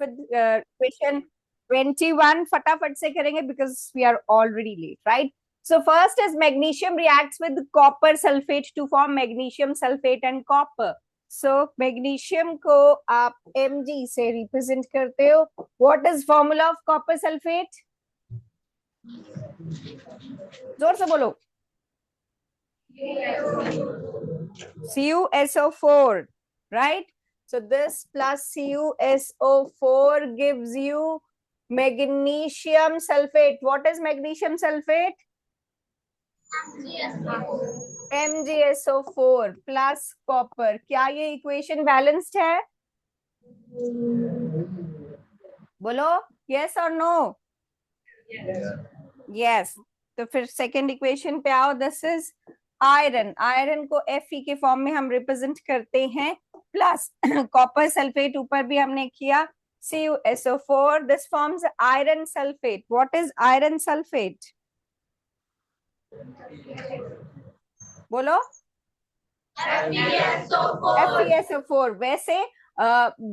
Question 21 फटाफट से करेंगे because we are already late, right? So first is magnesium reacts with copper sulfate to form magnesium sulfate and copper. So magnesium को आप Mg से represent करते हो. What is formula of copper sulfate? जोर से बोलो. CuSO4, right? So this plus CuSO4 gives you magnesium sulfate. What is magnesium sulfate? MgSO4 plus copper. क्या ये इक्वेशन बैलेंस्ड है? बोलो yes or no? Yes. तो फिर सेकेंड इक्वेशन पे आओ. This is iron. आयरन को Fe के फॉर्म में हम रिप्रेजेंट करते हैं प्लस कॉपर सल्फेट ऊपर भी हमने किया CuSO4. This forms iron sulphate. What is iron sulphate? बोलो. FeSO4. वैसे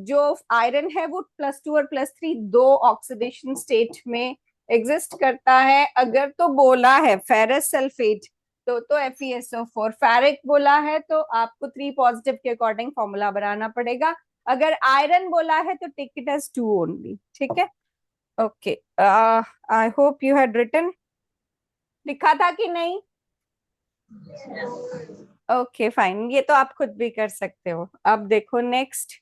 जो आयरन है वो +2 और +3 दो ऑक्सीडेशन स्टेट में एग्जिस्ट करता है. अगर तो बोला है फेरस सल्फेट तो FeSO4. फेरिक बोला है तो आपको 3 पॉजिटिव के अकॉर्डिंग फॉर्मूला बनाना पड़ेगा. अगर आयरन बोला है तो टेक इट एज 2 ओनली. ठीक है. Okay. I hope you had written. लिखा था कि नहीं? Okay fine. ये तो आप खुद भी कर सकते हो. अब देखो next.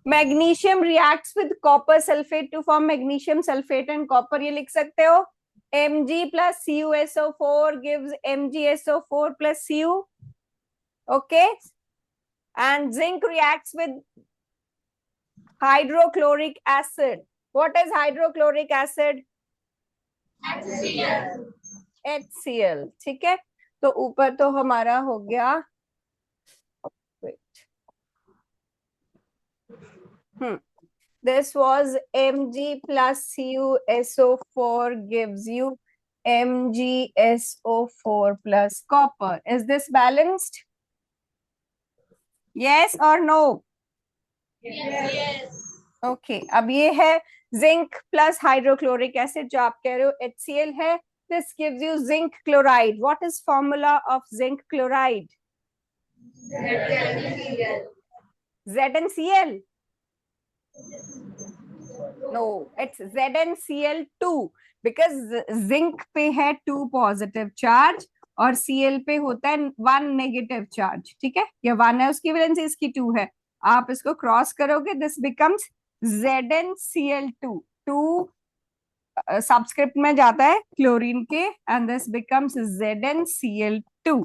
Magnesium reacts with copper sulphate to form magnesium sulphate and copper. ये लिख सकते हो Mg plus CuSO4 gives MgSO4 plus Cu. Okay. And zinc reacts with hydrochloric acid. What is hydrochloric acid? HCl. HCl. ठीक है. तो ऊपर तो हमारा हो गया. This was Mg plus CuSO4 gives you MgSO4 plus copper. Is this balanced? Yes or no? Yes. Okay. अब ये है जिंक प्लस हाइड्रोक्लोरिक एसिड जो आप कह रहे हो HCl है. This gives you zinc chloride. What is formula of zinc chloride? ZnCl. ZnCl? No, it's ZnCl2 because zinc पे है 2 पॉजिटिव चार्ज और Cl पे होता है 1 नेगेटिव चार्ज. ठीक है. ये 1 है उसकी वैलेंस इसकी 2 है. आप इसको क्रॉस करोगे दिस बिकम्स ZnCl2. 2 सबस्क्रिप्ट में जाता है क्लोरीन के एंड दिस बिकम्स ZnCl2.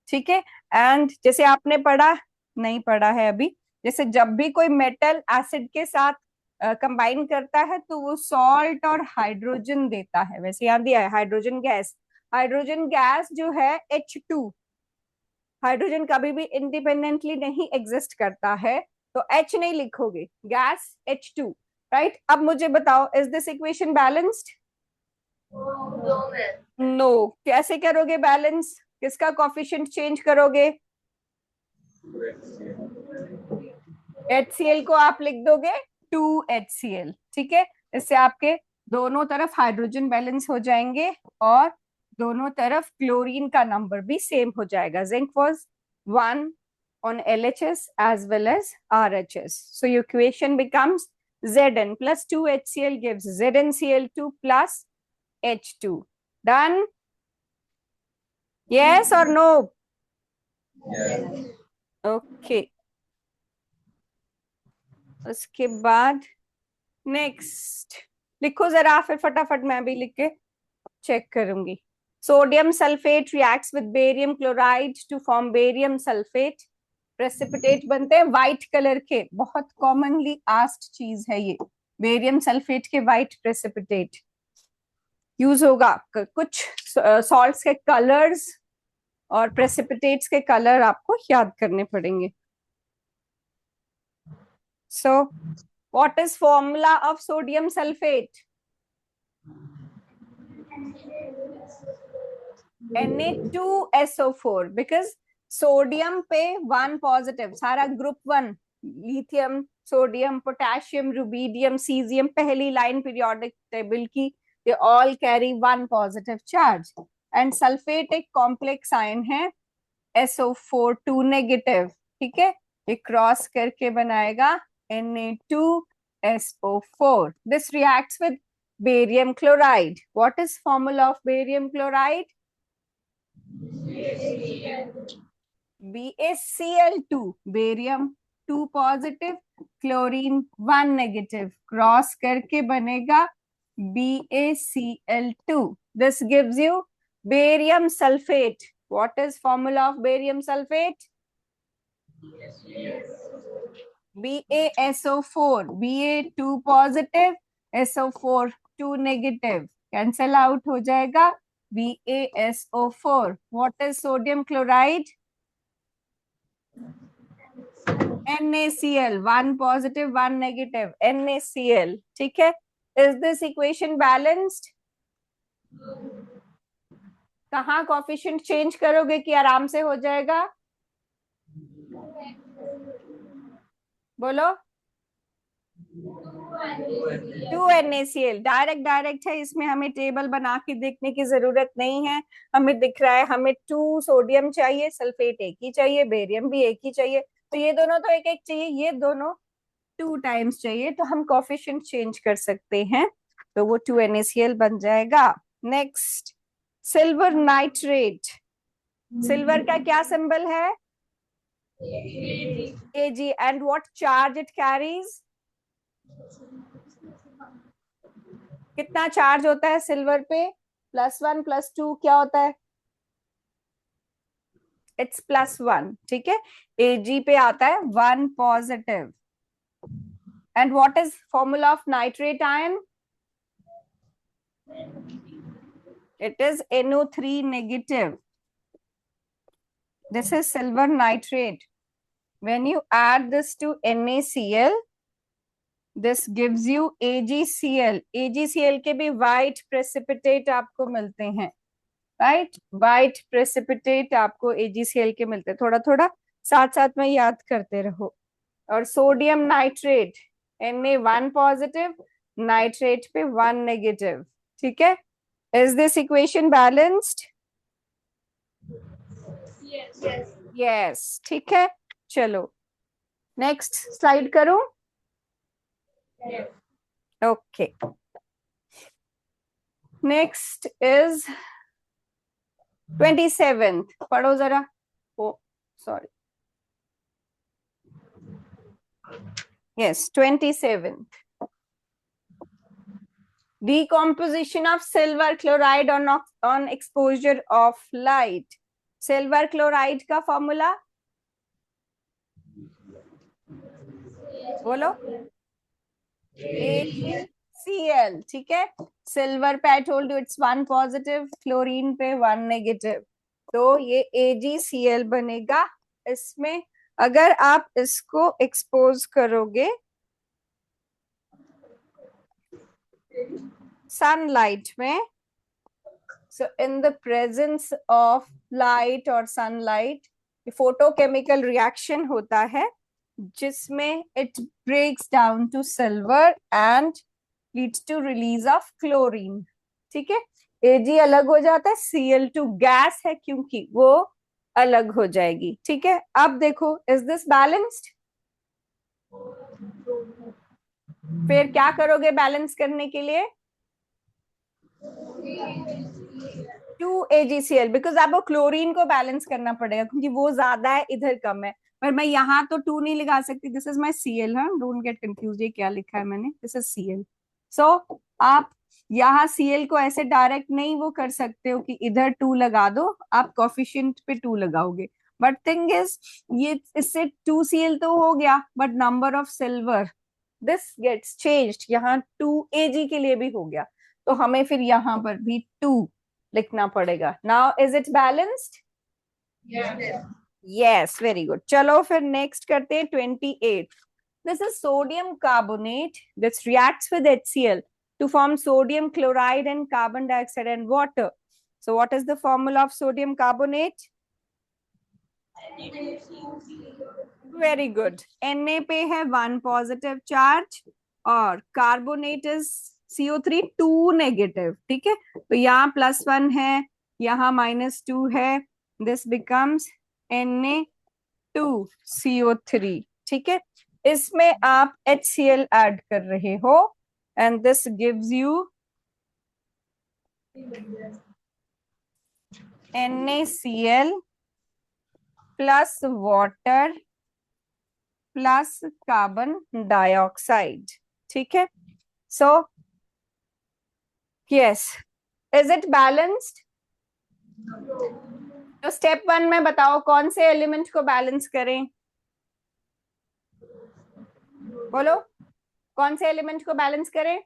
ठीक है. एंड जैसे आपने पढ़ा नहीं पढ़ा है अभी, जैसे जब भी कोई मेटल एसिड के साथ कंबाइन करता है तो वो सॉल्ट और हाइड्रोजन देता है. वैसे याद दिया है हाइड्रोजन गैस. हाइड्रोजन गैस जो है H2. हाइड्रोजन कभी भी इंडिपेंडेंटली नहीं एग्जिस्ट करता है तो H नहीं लिखोगे, गैस H2, राइट? अब मुझे बताओ is this equation balanced? No. कैसे करोगे बैलेंस? किसका कोफिशिएंट चेंज करोगे? HCl को आप लिख दोगे 2HCl. ठीक है. इससे आपके दोनों तरफ हाइड्रोजन बैलेंस हो जाएंगे और दोनों तरफ क्लोरीन का नंबर भी सेम हो जाएगा. Zinc was 1 on LHS as well as RHS. So your equation becomes Zn plus 2HCl gives ZnCl2 plus H2. Done? Yes or no? Yes. Okay. उसके बाद नेक्स्ट लिखो जरा, फिर फटाफट मैं भी लिख के चेक करूंगी. Sodium sulphate reacts with barium chloride to form barium sulphate. Precipitate बनते हैं व्हाइट कलर के. बहुत कॉमनली आस्क्ड चीज है ये. बेरियम सल्फेट के व्हाइट प्रेसिपिटेट यूज होगा. कुछ सॉल्ट्स के कलर्स और प्रेसिपिटेट्स के कलर आपको याद करने पड़ेंगे. So, what is formula of sodium sulfate? Na2SO4 because sodium पे 1 पॉजिटिव, सारा group 1 lithium sodium, potassium, rubidium, caesium, पहली लाइन पीरियोडिक टेबल की, they all carry one positive charge. And sulphate एक कॉम्प्लेक्स आयन है, SO4 2 नेगेटिव, ठीक है, ये cross करके बनाएगा Na2SO4. This reacts with barium chloride. What is formula of barium chloride? BaCl2, barium 2 positive, chlorine 1 negative, cross करके बनेगा BaCl2. This gives you barium sulfate. What is formula of barium sulfate? BaSO4, Ba2 positive, SO4 2 negative, cancel out हो जाएगा BaSO4. What is sodium chloride? NaCl, 1 positive 1 negative, NaCl, ठीक है। Is this equation balanced? कहाँ coefficient change करोगे कि आराम से हो जाएगा? बोलो। 2 NaCl, डायरेक्ट है, इसमें हमें टेबल बना के देखने की जरूरत नहीं है। हमें दिख रहा है हमें 2 सोडियम चाहिए, सल्फेट एक ही चाहिए, बेरियम भी एक ही चाहिए, तो ये दोनों तो एक एक चाहिए, ये दोनों 2 टाइम्स चाहिए, तो हम कोफिशिएंट चेंज कर सकते हैं, तो वो 2 NaCl बन जाएगा। Next, silver nitrate. सिल्वर का क्या सिंबल है? Ag. And what charge it carries? कितना चार्ज होता है सिल्वर पे? +1 +2 क्या होता है? इट्स +1, ठीक है। Ag पे आता है 1 positive. And what is formula of nitrate ion? It is NO3 negative. This is silver nitrate. When you add this to NaCl, this gives you AgCl. AgCl के भी white precipitate आपको मिलते हैं, right? White precipitate आपको AgCl के मिलते हैं, थोड़ा थोड़ा साथ साथ में याद करते रहो। और sodium nitrate, Na1 positive, nitrate पे 1 नेगेटिव, ठीक है। Is this equation balanced? Yes, ठीक है। चलो नेक्स्ट स्लाइड करो। ओके, नेक्स्ट इज 27th, पढ़ो जरा। Oh sorry, yes 27th। Decomposition of silver chloride on exposure of light. Silver chloride का फॉर्मूला बोलो। AgCl, ठीक है। सिल्वर पे I told you it's 1 positive, chlorine पे 1 नेगेटिव, तो ये AgCl बनेगा। इसमें अगर आप इसको एक्सपोज करोगे सनलाइट में, so in the presence of light or sunlight, photochemical reaction होता है जिसमें it breaks down to silver and leads to release of chlorine, ठीक है। Ag अलग हो जाता है, Cl2 गैस है क्योंकि वो अलग हो जाएगी, ठीक है। अब देखो, is this balanced? फिर क्या करोगे बैलेंस करने के लिए? 2 AgCl, बिकॉज आपको क्लोरीन को बैलेंस करना पड़ेगा क्योंकि वो ज्यादा है, इधर कम है। पर मैं यहाँ तो 2 नहीं लगा सकती, दिस इज माई Cl, हाँ, डोंट गेट कंफ्यूज, ये क्या लिखा है मैंने, दिस इज Cl। सो आप यहाँ Cl को ऐसे डायरेक्ट नहीं वो कर सकते हो कि इधर 2 लगा दो, आप कोफिशिएंट पे 2 लगाओगे। बट थिंग इज, ये इससे 2Cl तो हो गया, but number of silver this gets changed, यहाँ 2 Ag के लिए भी हो गया, तो हमें फिर यहाँ पर भी 2 लिखना पड़ेगा। Now is it balanced? Yes, very good. चलो फिर नेक्स्ट करते हैं 28। This is sodium carbonate, this reacts with HCl to form sodium chloride and carbon dioxide and water. So what is the formula of sodium carbonate? Very good. Na पे है 1 positive charge और carbonate is CO3 2 negative. ठीक है, तो यहाँ +1 है, यहाँ -2 है, दिस बिकम्स Na2CO3। ठीक है, इसमें आप HCl ऐड कर रहे हो and this gives you NaCl plus water plus carbon dioxide. ठीक है, so yes, is it balanced? तो स्टेप 1 में बताओ कौन से एलिमेंट को बैलेंस करें, बोलो कौन से एलिमेंट को बैलेंस करें?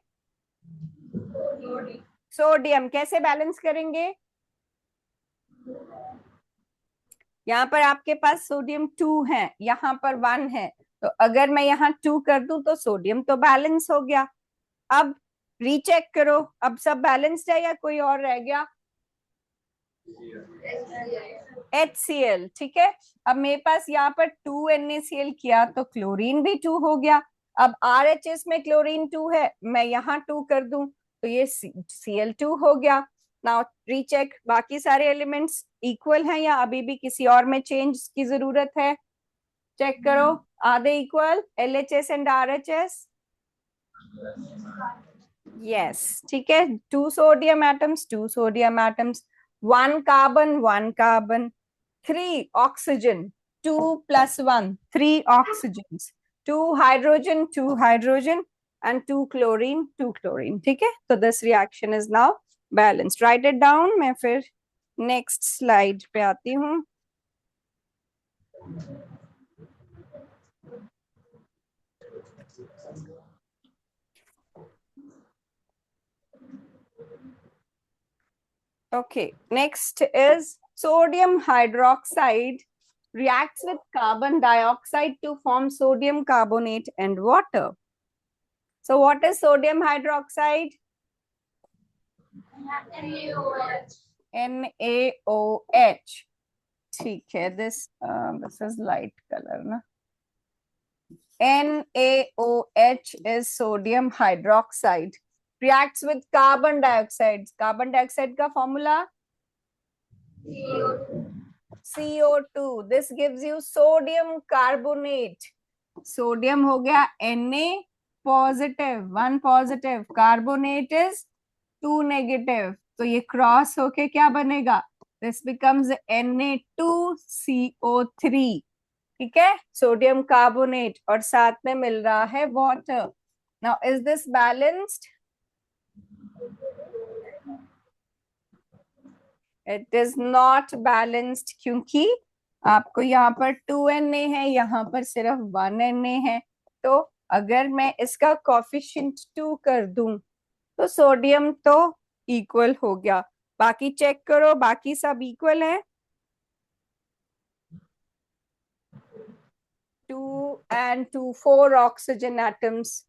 सोडियम। कैसे बैलेंस करेंगे? यहाँ पर आपके पास सोडियम 2 है, यहाँ पर 1 है, तो अगर मैं यहाँ 2 कर दूं तो सोडियम तो बैलेंस हो गया। अब रीचेक करो, अब सब बैलेंस्ड है या कोई और रह गया? HCl। ठीक है, अब मेरे पास यहाँ पर 2 NaCl किया तो क्लोरीन भी 2 हो गया। अब RHS में क्लोरीन 2 है, मैं यहाँ 2 कर दूं तो ये Cl2 हो गया। नाउ रीचेक, बाकी सारे एलिमेंट्स इक्वल हैं या अभी भी किसी और में चेंज की जरूरत है? चेक करो, are they equal LHS and RHS? Yes, ठीक है, 2 sodium atoms, 2 sodium atoms, 1 carbon, 1 carbon, 3 oxygen, 2 + 1 3 oxygen, 2 hydrogen, 2 hydrogen and 2 chlorine, 2 chlorine. ठीक है, तो this reaction is now balanced. Write it down. मैं फिर नेक्स्ट स्लाइड पे आती हूँ। Okay, next is sodium hydroxide reacts with carbon dioxide to form sodium carbonate and water. So what is sodium hydroxide? NaOH. ठीक है, this is light color ना. NaOH is sodium hydroxide. Reacts with carbon dioxide. Carbon dioxide का formula? CO2. This gives you sodium carbonate. Sodium हो गया Na positive, 1 positive, carbonate is 2 negative, तो ये cross होके क्या बनेगा? This becomes Na2CO3। ठीक है, सोडियम कार्बोनेट और साथ में मिल रहा है water. Now is this balanced? It is not balanced, क्योंकि आपको यहाँ पर 2 Na है, यहाँ पर सिर्फ 1 Na है। तो अगर मैं इसका कोफिशिएंट 2 कर दूं तो सोडियम तो इक्वल हो गया। बाकी चेक करो, बाकी सब इक्वल है। 2 and 2 4 oxygen atoms,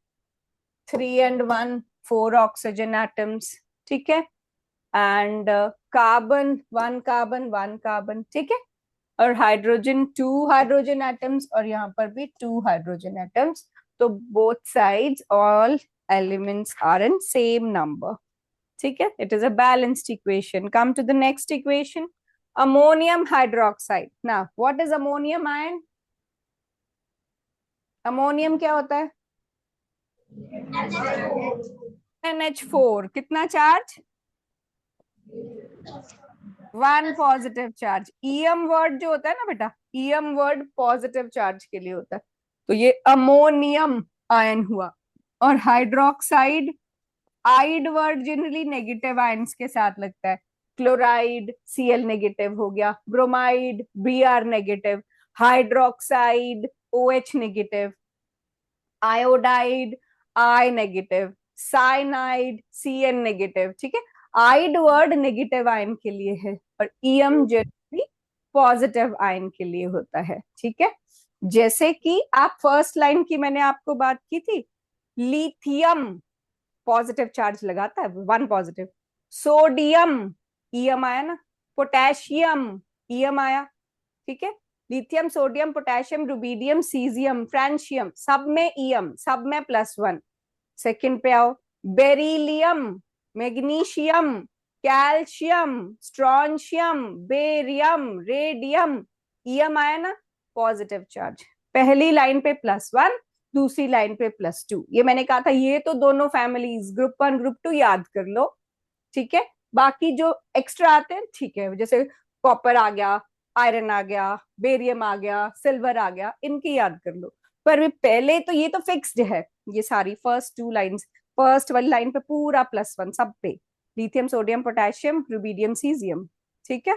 3 and 1 4 oxygen atoms. ठीक है, एंड कार्बन 1 कार्बन 1 कार्बन। ठीक है, और हाइड्रोजन 2 हाइड्रोजन एटम्स और यहाँ पर भी 2 हाइड्रोजन एटम्स। तो both sides all elements are in same number. ठीक है, it is a balanced equation. Come to the next equation, ammonium hydroxide. Now what is ammonium ion? Ammonium क्या होता है? NH4। कितना charge? 1 positive charge. M word जो होता है ना बेटा, ईएम वर्ड पॉजिटिव चार्ज के लिए होता है, तो ये अमोनियम आयन हुआ। और हाइड्रोक्साइड, आइड वर्ड जनरली नेगेटिव आयंस के साथ लगता है। क्लोराइड Cl नेगेटिव हो गया, bromide Br negative, hydroxide OH negative, iodide I negative, cyanide Cn negative. ठीक है, आइड वर्ड नेगेटिव आयन के लिए है और ईएम जनरली पॉजिटिव आयन के लिए होता है। ठीक है, जैसे कि आप फर्स्ट लाइन की मैंने आपको बात की थी, लिथियम पॉजिटिव चार्ज लगाता है, 1 पॉजिटिव। सोडियम ईएम आया ना, पोटेशियम ईएम आया। ठीक है, lithium, sodium, potassium, rubidium, caesium, francium, सब में ईएम, सब में +1। सेकंड पे आओ, beryllium, magnesium, calcium, strontium, barium, radium, EM आया ना, पॉजिटिव चार्ज। पहली लाइन पे +1, दूसरी लाइन पे +2। ये मैंने कहा था, ये तो दोनों फैमिलीज ग्रुप 1 ग्रुप 2 याद कर लो, ठीक है। बाकी जो एक्स्ट्रा आते हैं, ठीक है, जैसे कॉपर आ गया, आयरन आ गया, बेरियम आ गया, सिल्वर आ गया, इनकी याद कर लो। पर पहले तो ये तो फिक्स्ड है, ये सारी फर्स्ट 2 लाइंस, फर्स्ट वाली लाइन पे पूरा +1 सब पे, lithium, sodium, potassium, rubidium, caesium, ठीक है।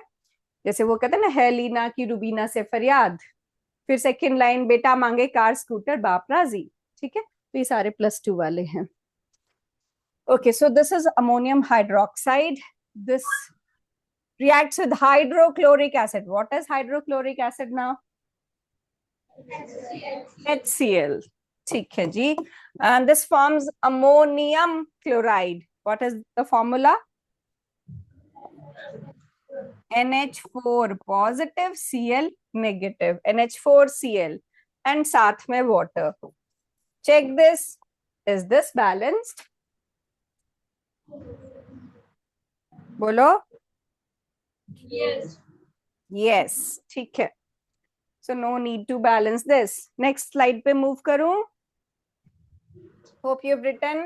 जैसे वो कहते हैं ना, है लीना की रूबीना से फरियाद। फिर सेकंड लाइन, बेटा मांगे कार स्कूटर बाप राजी, ठीक है। तो ये सारे +2 वाले हैं। Okay, so this is ammonium hydroxide. This reacts with hydrochloric acid. What is hydrochloric acid now? HCl. ठीक है जी. And this forms ammonium chloride. What is the formula? NH4 positive, Cl negative. NH4Cl and साथ में water. Check this. Is this balanced? बोलो. Yes. Yes, ठीक है. So no need to balance this. Next slide पे move करूं. Hope you've written.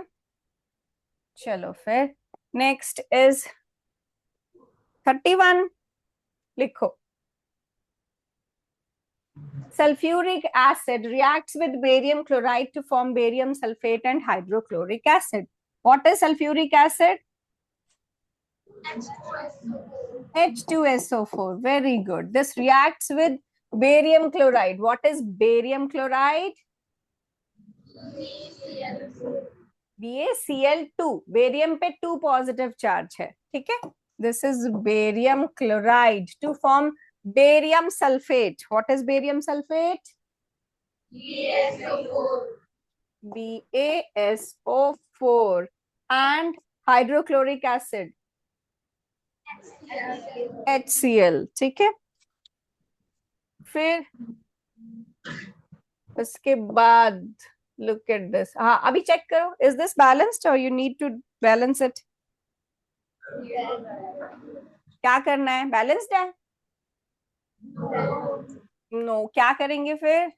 चलो फिर. Next is 31. लिखो. Sulfuric acid reacts with barium chloride to form barium sulfate and hydrochloric acid. What is sulfuric acid? H2SO4. Very good. This reacts with barium chloride. What is barium chloride? BaCl2. barium पे 2 positive charge है, ठीक है. This is barium chloride to form barium sulfate. What is barium sulfate? BaSO4. And hydrochloric acid? HCl, ठीक है. फिर उसके बाद look at this. हाँ, अभी चेक करो. Is this balanced or you need to balance it? क्या करना है? Balanced है? No. क्या करेंगे फिर?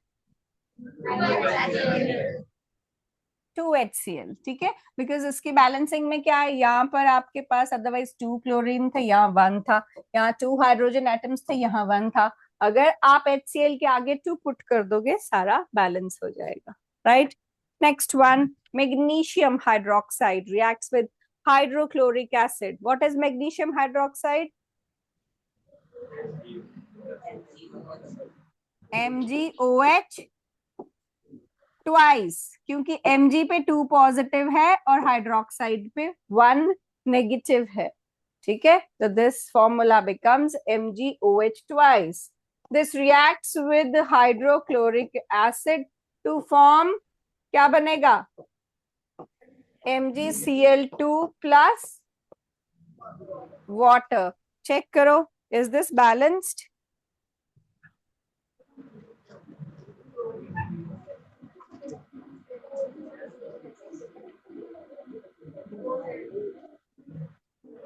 2HCl, ठीक है. बिकॉज इसकी बैलेंसिंग में क्या है, यहाँ पर आपके पास अदरवाइज 2 क्लोरीन थे, यहाँ 1 था, यहाँ 2 हाइड्रोजन एटम्स थे, यहाँ 1 था. अगर आप HCl के आगे 2 पुट कर दोगे, सारा बैलेंस हो जाएगा, right. Next one, magnesium hydroxide reacts with hydrochloric acid. What is magnesium hydroxide? MgOH twice, क्योंकि Mg पे 2 पॉजिटिव है और हाइड्रोक्साइड पे 1 नेगेटिव है, ठीक है. तो this formula becomes MgOH twice. This reacts with hydrochloric acid to form, क्या बनेगा? MgCl2 plus water. चेक करो, is this balanced?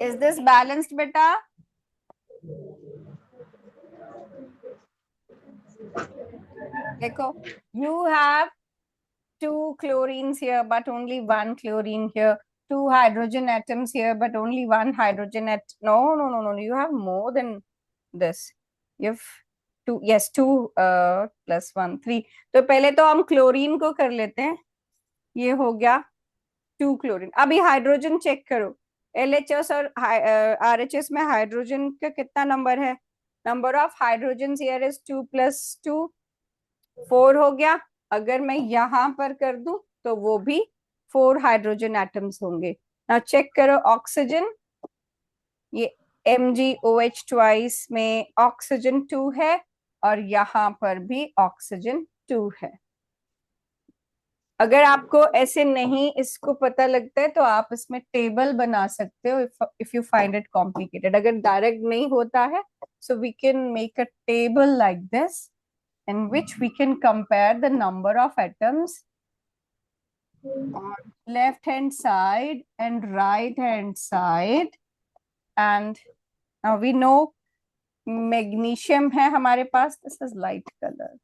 Is this balanced, beta? देखो, you have 2 chlorines here but only 1 chlorine here, 2 hydrogen atoms here but only 1 hydrogen at no, you have more than this. You have 2, yes, 2 plus 1 3. तो पहले तो हम chlorine को कर लेते हैं. ये हो गया 2 क्लोरीन. अभी हाइड्रोजन चेक करो. LHS और RHS में हाइड्रोजन का कितना नंबर है? Number of hydrogen here is 2 + 2, 4 हो गया. अगर मैं यहां पर कर दूं तो वो भी 4 हाइड्रोजन एटम्स होंगे. नाउ चेक करो ऑक्सीजन. ये MgOH ट्वाइस में ऑक्सीजन 2 है और यहाँ पर भी ऑक्सीजन 2 है. अगर आपको ऐसे नहीं इसको पता लगता है तो आप इसमें टेबल बना सकते हो, if you find it complicated. अगर डायरेक्ट नहीं होता है, so we can make a table like this in which we can compare the number of atoms on left hand side and right hand side. And now we know magnesium है हमारे पास. This is light color.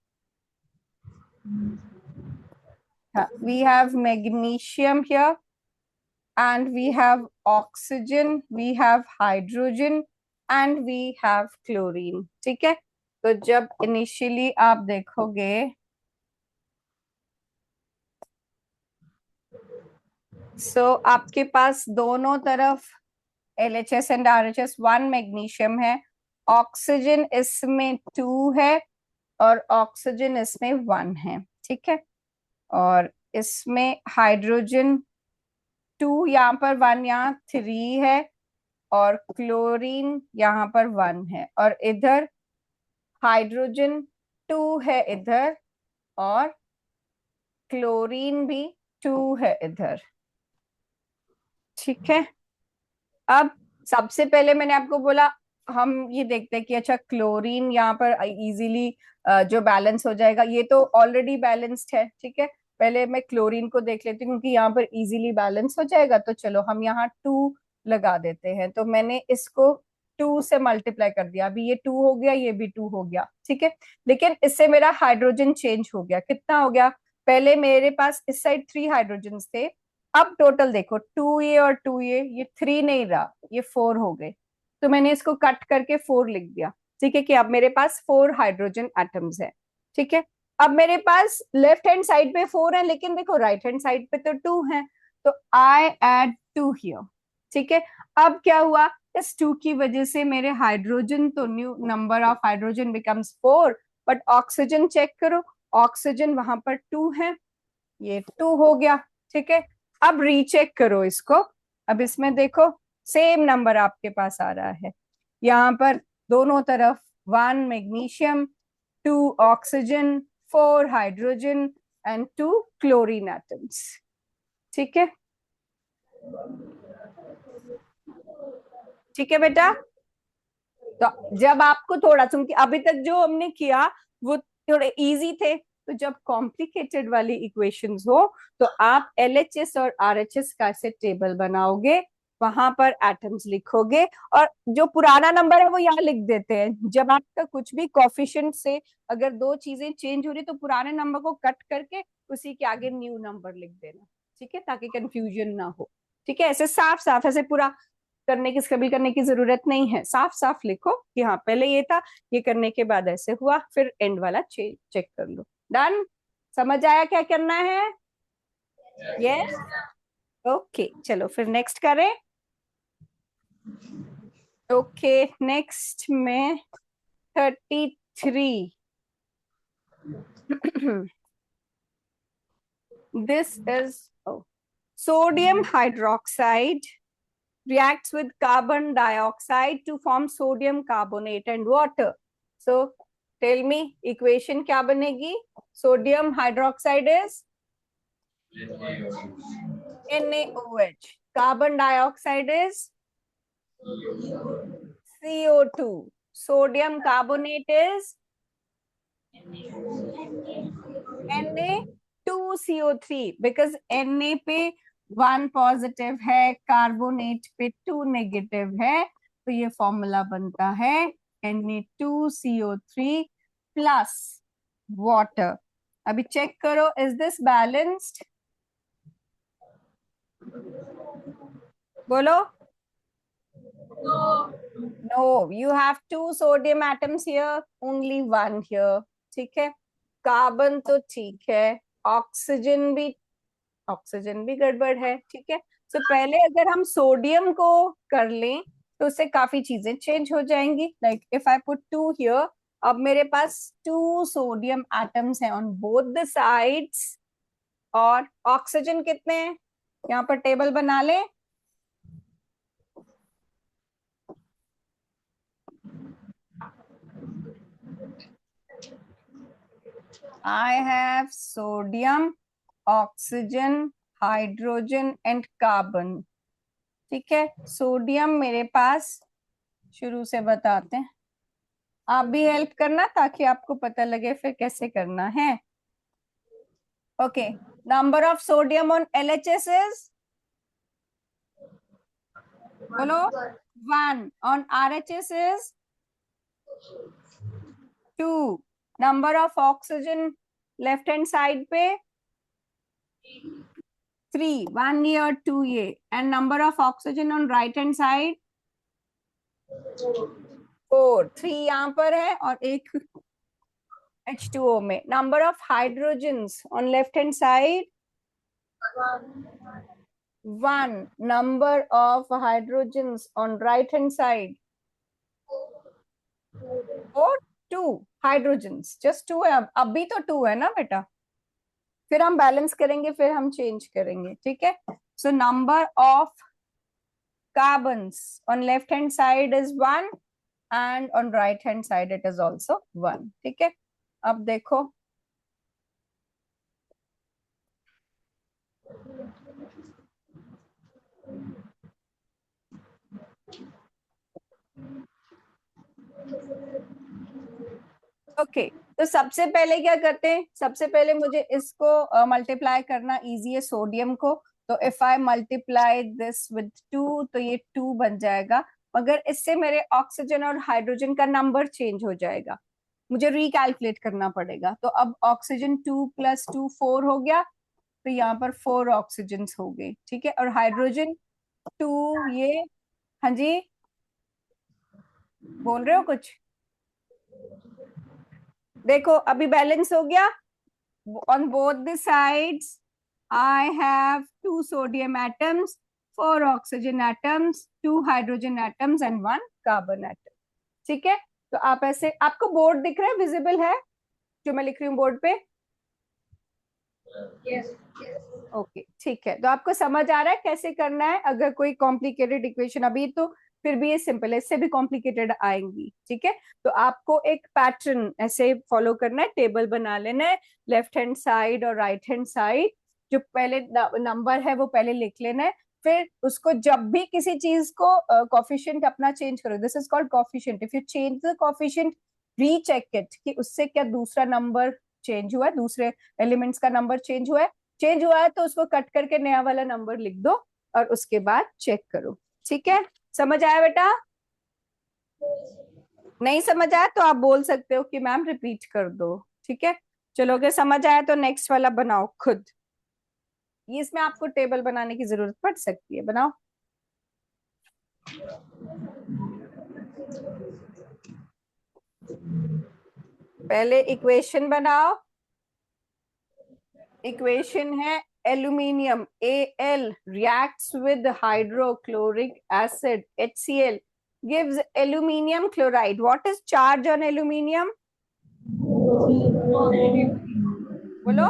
We have magnesium here, and we have oxygen, we have hydrogen, and we have chlorine. ठीक है. तो जब initially आप देखोगे, आपके पास दोनों तरफ LHS एंड RHS 1 मैग्नीशियम है, ऑक्सीजन इसमें 2 है और ऑक्सीजन इसमें 1 है. ठीक है. और इसमें हाइड्रोजन 2 यहाँ पर, 1 यहाँ 3 है, और क्लोरीन यहाँ पर 1 है, और इधर हाइड्रोजन 2 है इधर, और क्लोरीन भी 2 है इधर. ठीक है. अब सबसे पहले मैंने आपको बोला हम ये देखते हैं कि अच्छा क्लोरीन यहाँ पर इजीली जो बैलेंस हो जाएगा, ये तो ऑलरेडी बैलेंस्ड है. ठीक है. पहले मैं क्लोरीन को देख लेती हूँ क्योंकि यहाँ पर इजीली बैलेंस हो जाएगा. तो चलो हम यहाँ 2 लगा देते हैं. तो मैंने इसको 2 से मल्टीप्लाई कर दिया. अभी ये 2 हो गया, ये भी 2 हो गया. ठीक है. लेकिन इससे मेरा हाइड्रोजन चेंज हो गया. कितना हो गया? पहले मेरे पास इस साइड 3 हाइड्रोजन थे. अब टोटल देखो 2A और 2A, ये 3 नहीं रहा, ये 4 हो गए. तो मैंने इसको कट करके 4 लिख दिया. ठीक है. कि अब मेरे पास 4 हाइड्रोजन एटम्स है. ठीक है. अब मेरे पास लेफ्ट हैंड साइड पे 4 है, लेकिन देखो राइट हैंड साइड पे तो 2 है. तो आई एड 2 हियर. ठीक है. अब क्या हुआ? इस 2 की वजह से मेरे हाइड्रोजन, तो new number of hydrogen becomes 4, but oxygen check करो, ऑक्सीजन वहां पर 2 है, ये 2 हो गया. ठीक है. अब रीचेक करो इसको. अब इसमें देखो सेम नंबर आपके पास आ रहा है. यहाँ पर दोनों तरफ 1 magnesium, 2 oxygen, 4 hydrogen and 2 chlorine atoms. ठीक है. ठीक है बेटा. तो जब आपको थोड़ा, क्योंकि अभी तक जो हमने किया वो थोड़े इजी थे, तो जब कॉम्प्लिकेटेड वाली इक्वेशंस हो तो आप LHS और RHS का ऐसे टेबल बनाओगे, वहां पर एटम्स लिखोगे, और जो पुराना नंबर है वो यहाँ लिख देते हैं. जब आपका कुछ भी कोफिशिएंट से अगर 2 चीजें चेंज हो रही तो पुराने नंबर को कट करके उसी के आगे न्यू नंबर लिख देना. ठीक है. ताकि कंफ्यूजन ना हो. ठीक है. ऐसे साफ साफ, ऐसे पूरा करने की, स्क्रैबल करने की जरूरत नहीं है. साफ साफ लिखो कि हाँ पहले ये था, ये करने के बाद ऐसे हुआ, फिर एंड वाला चेक कर लो. डन. समझ आया क्या करना है? यस. ओके. चलो फिर नेक्स्ट करें. ओके. नेक्स्ट में 33. This is sodium hydroxide reacts with carbon dioxide to form sodium carbonate and water. So tell me, equation क्या बनेगी? Sodium hydroxide is NaOH. Carbon dioxide is CO2. Sodium carbonate is Na2CO3, because Na पे 1 positive है, carbonate पे 2 negative है, तो ये formula बनता है Na2CO3 प्लस वाटर. अभी चेक करो, इज दिस बैलेंस्ड? बोलो. No, you have 2 sodium atoms here, only 1 here. ठीक है. कार्बन तो ठीक है, ऑक्सीजन भी गड़बड़ है. ठीक है. तो पहले अगर हम सोडियम को कर लें तो उससे काफी चीजें चेंज हो जाएंगी. Like if I put 2 here, अब मेरे पास 2 सोडियम एटम्स हैं ऑन बोथ द साइड्स, और ऑक्सीजन कितने हैं? यहाँ पर टेबल बना ले. I have sodium, oxygen, hydrogen and carbon. ठीक है. सोडियम मेरे पास, शुरू से बताते हैं, आप भी हेल्प करना ताकि आपको पता लगे फिर कैसे करना है। Okay, number of sodium on LHS is, बोलो, 1 on RHS is 2, number of oxygen left hand side पे 3, 1 ये और 2 ये, and number of oxygen on right hand side 4, 3 यहाँ पर है और एक H2O में। Number of hydrogens on left hand side 1, number of hydrogens on right hand side 4, 2 hydrogens, just 2 है। अब अभी तो 2 है ना बेटा, फिर हम बैलेंस करेंगे, फिर हम चेंज करेंगे, ठीक है। So number of carbons on left hand side is 1 and on right hand side it is also 1, ठीक है। अब देखो, ओके तो सबसे पहले क्या करते हैं, सबसे पहले मुझे इसको मल्टीप्लाई करना इजी है, सोडियम को। तो if I multiply this with 2 तो ये 2 बन जाएगा, मगर इससे मेरे ऑक्सीजन और हाइड्रोजन का नंबर चेंज हो जाएगा, मुझे रिकैलकुलेट करना पड़ेगा। तो अब ऑक्सीजन 2 + 2 4 हो गया, तो यहाँ पर 4 ऑक्सीजन हो गए, ठीक है। और हाइड्रोजन 2 ये, हाँ जी बोल रहे हो कुछ? देखो अभी बैलेंस हो गया, on both the sides I have 2 sodium atoms, 4 oxygen atoms, 2 hydrogen atoms and 1 carbon atom, ठीक है। तो आप ऐसे, आपको बोर्ड दिख रहा है, विजिबल है जो मैं लिख रही हूँ बोर्ड पे? ओके ठीक है, तो आपको समझ आ रहा है कैसे करना है। अगर कोई कॉम्प्लिकेटेड इक्वेशन, अभी तो फिर भी ये सिंपल है, इससे भी कॉम्प्लिकेटेड आएंगी, ठीक है। तो आपको एक पैटर्न ऐसे फॉलो करना है, टेबल बना लेना है, लेफ्ट हैंड साइड और राइट हैंड साइड, जो पहले नंबर है वो पहले लिख लेना है। फिर उसको जब भी किसी चीज को कॉफिशिएंट अपना चेंज करो, this is called coefficient, if you change the coefficient recheck it कि उससे क्या दूसरा नंबर चेंज हुआ है, दूसरे एलिमेंट्स का नंबर चेंज हुआ है। चेंज हुआ है तो उसको कट करके नया वाला नंबर लिख दो और उसके बाद चेक करो, ठीक है। समझ आया बेटा? नहीं समझ आया तो आप बोल सकते हो कि मैम रिपीट कर दो, ठीक है। चलो अगर समझ आया तो नेक्स्ट वाला बनाओ खुद, ये इसमें आपको टेबल बनाने की जरूरत पड़ सकती है, बनाओ। पहले इक्वेशन बनाओ, इक्वेशन है aluminium Al reacts with hydrochloric acid HCl gives aluminium chloride. What is charge on aluminium? बोलो,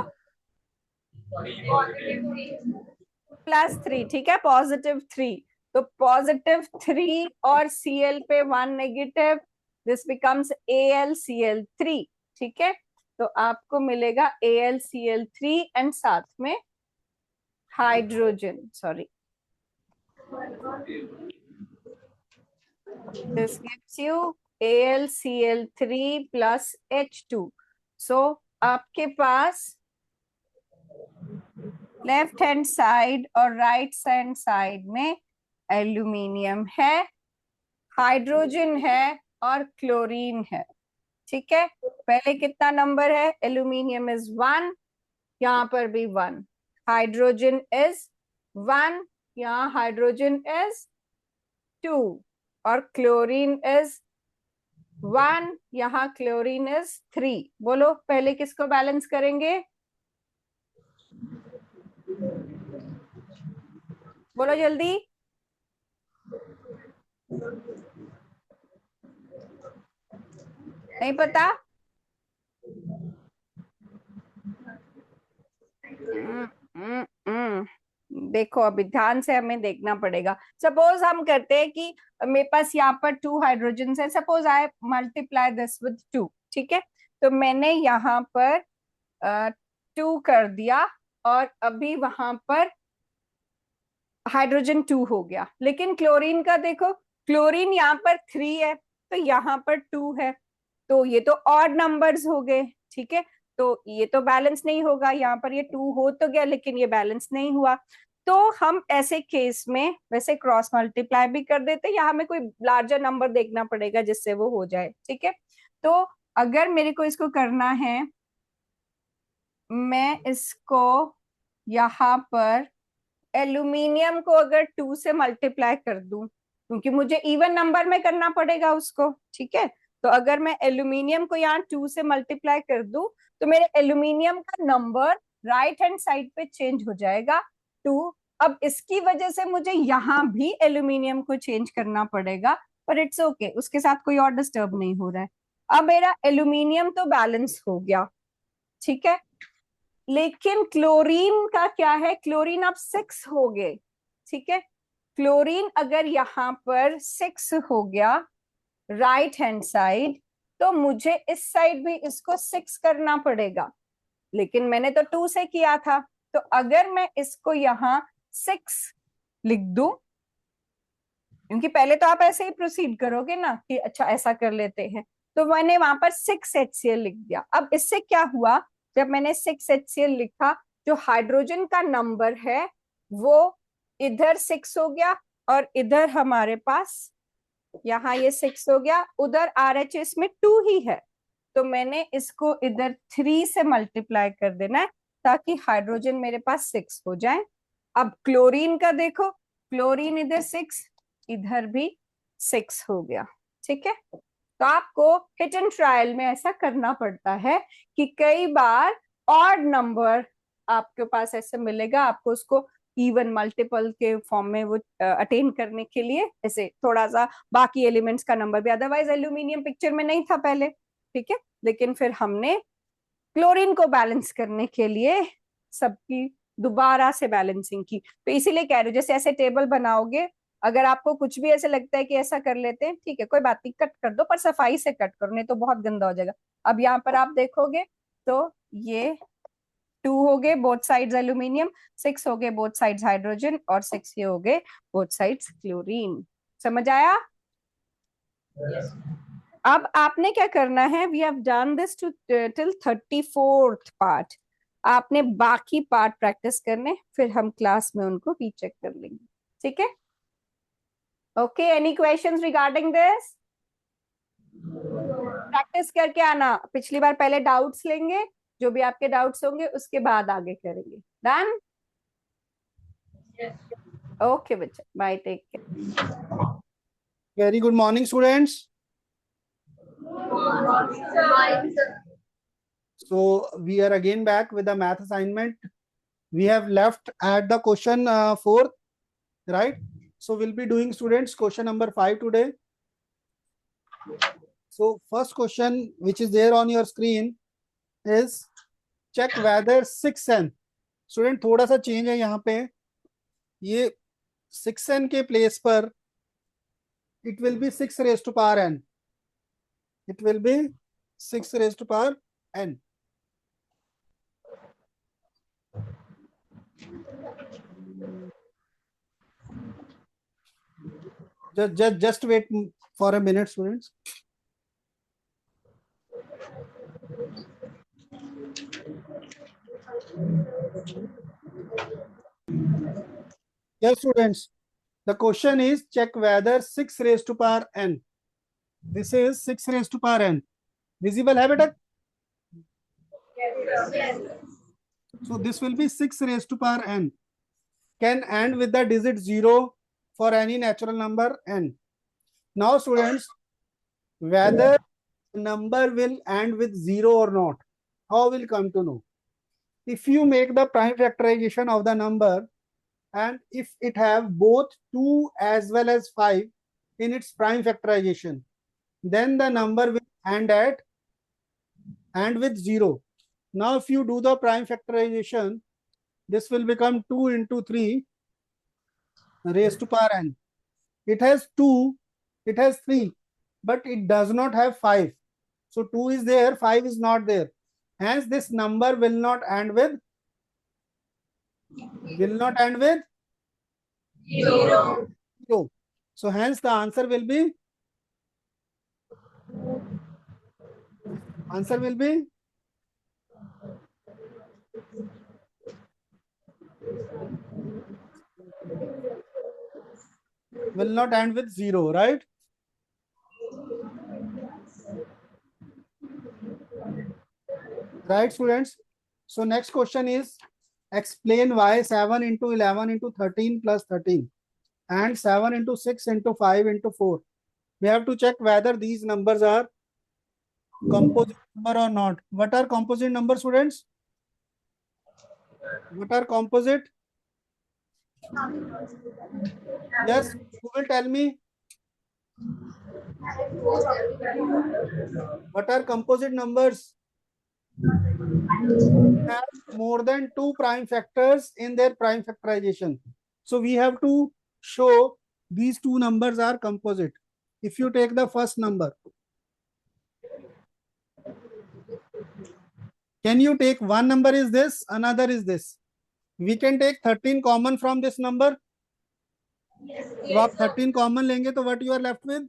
+3, ठीक है, +3। तो +3 और Cl पे 1 नेगेटिव, दिस बिकम्स AlCl3, ठीक है। तो आपको मिलेगा AlCl3 एंड साथ में hydrogen, sorry, this gives you AlCl3 plus H2। So आपके पास लेफ्ट हैंड साइड और राइट हैंड साइड में एल्यूमिनियम है, हाइड्रोजन है और क्लोरीन है, ठीक है। पहले कितना नंबर है? एल्यूमिनियम इज 1, यहाँ पर भी 1, हाइड्रोजन इज 1, यहाँ हाइड्रोजन इज 2 और क्लोरीन इज 1, यहाँ क्लोरीन इज 3। बोलो पहले किसको बैलेंस करेंगे? बोलो जल्दी, नहीं पता? देखो अभी ध्यान से हमें देखना पड़ेगा। सपोज हम करते हैं कि मेरे पास यहाँ पर 2 हाइड्रोजन है, suppose I multiply this with 2, ठीक है। तो मैंने यहाँ पर 2 कर दिया और अभी वहां पर हाइड्रोजन 2 हो गया, लेकिन क्लोरीन का देखो, क्लोरीन यहाँ पर 3 है तो यहाँ पर 2 है, तो ये तो ऑड नंबर्स हो गए, ठीक है, तो ये तो बैलेंस नहीं होगा, यहाँ पर ये 2 हो तो गया लेकिन ये बैलेंस नहीं हुआ। तो हम ऐसे केस में वैसे क्रॉस मल्टीप्लाई भी कर देते, या हमें कोई लार्जर नंबर देखना पड़ेगा जिससे वो हो जाए, ठीक है। तो अगर मेरे को इसको करना है, मैं इसको यहाँ पर एल्यूमिनियम को अगर 2 से मल्टीप्लाई कर दूं, क्योंकि मुझे इवन नंबर में करना पड़ेगा उसको, ठीक है, तो अगर मैं एल्यूमिनियम को यहाँ 2 से मल्टीप्लाई कर दूं तो मेरे एल्यूमिनियम का नंबर राइट हैंड साइड पे चेंज हो जाएगा 2। अब इसकी वजह से मुझे यहाँ भी एल्यूमिनियम को चेंज करना पड़ेगा, पर इट्स ओके, उसके साथ कोई और डिस्टर्ब नहीं हो रहा है। अब मेरा एल्यूमिनियम तो बैलेंस हो गया, ठीक है, लेकिन क्लोरीन का क्या है, क्लोरीन अब 6 हो गए, ठीक है। क्लोरीन अगर यहाँ पर 6 हो गया राइट हैंड साइड, तो मुझे इस साइड भी इसको 6 करना पड़ेगा, लेकिन मैंने तो 2 से किया था। तो अगर मैं इसको यहाँ 6 लिख दूं, क्योंकि पहले तो आप ऐसे ही प्रोसीड करोगे ना कि अच्छा ऐसा कर लेते हैं, तो मैंने वहां पर 6 HCl लिख दिया। अब इससे क्या हुआ, जब मैंने 6 HCl लिखा, जो हाइड्रोजन का नंबर है वो इधर 6 हो गया, और इधर हमारे पास यहाँ ये 6 हो गया, उधर RHS में 2 ही है, तो मैंने इसको इधर 3 से मल्टीप्लाई कर देना है ताकि हाइड्रोजन मेरे पास 6 हो जाए। अब क्लोरीन का देखो, क्लोरीन इधर 6, इधर भी 6 हो गया, ठीक है। तो आपको हिट एंड ट्रायल में ऐसा करना पड़ता है कि कई बार ऑड नंबर आपके पास ऐसे मिलेगा, आपको उसको इवन मल्टीपल के फॉर्म में वो अटेन करने के लिए ऐसे थोड़ा सा बाकी एलिमेंट्स का नंबर भी, अदरवाइज एल्यूमिनियम पिक्चर में नहीं था पहले, ठीक है, लेकिन फिर हमने क्लोरीन को बैलेंस करने के लिए सबकी दोबारा से बैलेंसिंग की। तो इसीलिए कह रही हूँ, जैसे ऐसे टेबल बनाओगे, अगर आपको कुछ भी ऐसे लगता है कि ऐसा कर लेते हैं, ठीक है, कोई बात नहीं, कट कर दो, पर सफाई से कट करो, नहीं तो बहुत गंदा हो जाएगा। अब यहाँ पर आप देखोगे तो ये 2 हो गए बोथ साइड्स एल्यूमिनियम, 6 हो गए बोथ साइड्स हाइड्रोजन, और 6 ये हो गए बोथ साइड्स क्लोरीन। समझ आया? अब आपने क्या करना है, we have done this to till 34th part, आपने बाकी पार्ट प्रैक्टिस करने, फिर हम क्लास में उनको रीचेक कर लेंगे, ठीक है। Okay, any questions regarding this? Practice करके आना, पिछली बार पहले डाउट्स लेंगे, जो भी आपके डाउट्स होंगे उसके बाद आगे करेंगे। डन? ओके बच्चा, bye, take care. Very good morning, students. So we are again back with the math assignment. We have left at the question 4, right? So we'll be doing, students, question number 5 today. So first question which is there on your screen is check whether 6n. Student, थोड़ा सा change है यहाँ पे, ये 6n के place पर it will be 6 raised to power n. It will be 6 raised to power n. Just wait for a minute, students. Yes, students. The question is check whether 6 raised to power n. This is 6 raised to power n. Visible है बेटा? Yes. So this will be 6 raised to power n. Can end with the digit 0 for any natural number n. Now, students, whether number will end with 0 or not, how will come to know? If you make the prime factorization of the number, and if it have both 2 as well as 5 in its prime factorization, then the number will end with 0. Now if you do the prime factorization, this will become 2 into 3 raised to power n. It has 2, it has 3, but it does not have 5. So 2 is there, 5 is not there. Hence this number will not end with 0. So hence the answer will be Answer will be will not end with 0, right? Right, students? So next question is explain why 7 into 11 into 13 plus 13 and 7 into 6 into 5 into 4. We have to check whether these numbers are composite number or not. What are composite numbers, students? What are composite? Yes, who will tell me? What are composite numbers? Have more than 2 prime factors in their prime factorization. So we have to show these two numbers are composite. If you take the first number, can you take one number is this, another is this? We can take 13 common from this number. तो आप 13 common लेंगे तो what you are left with?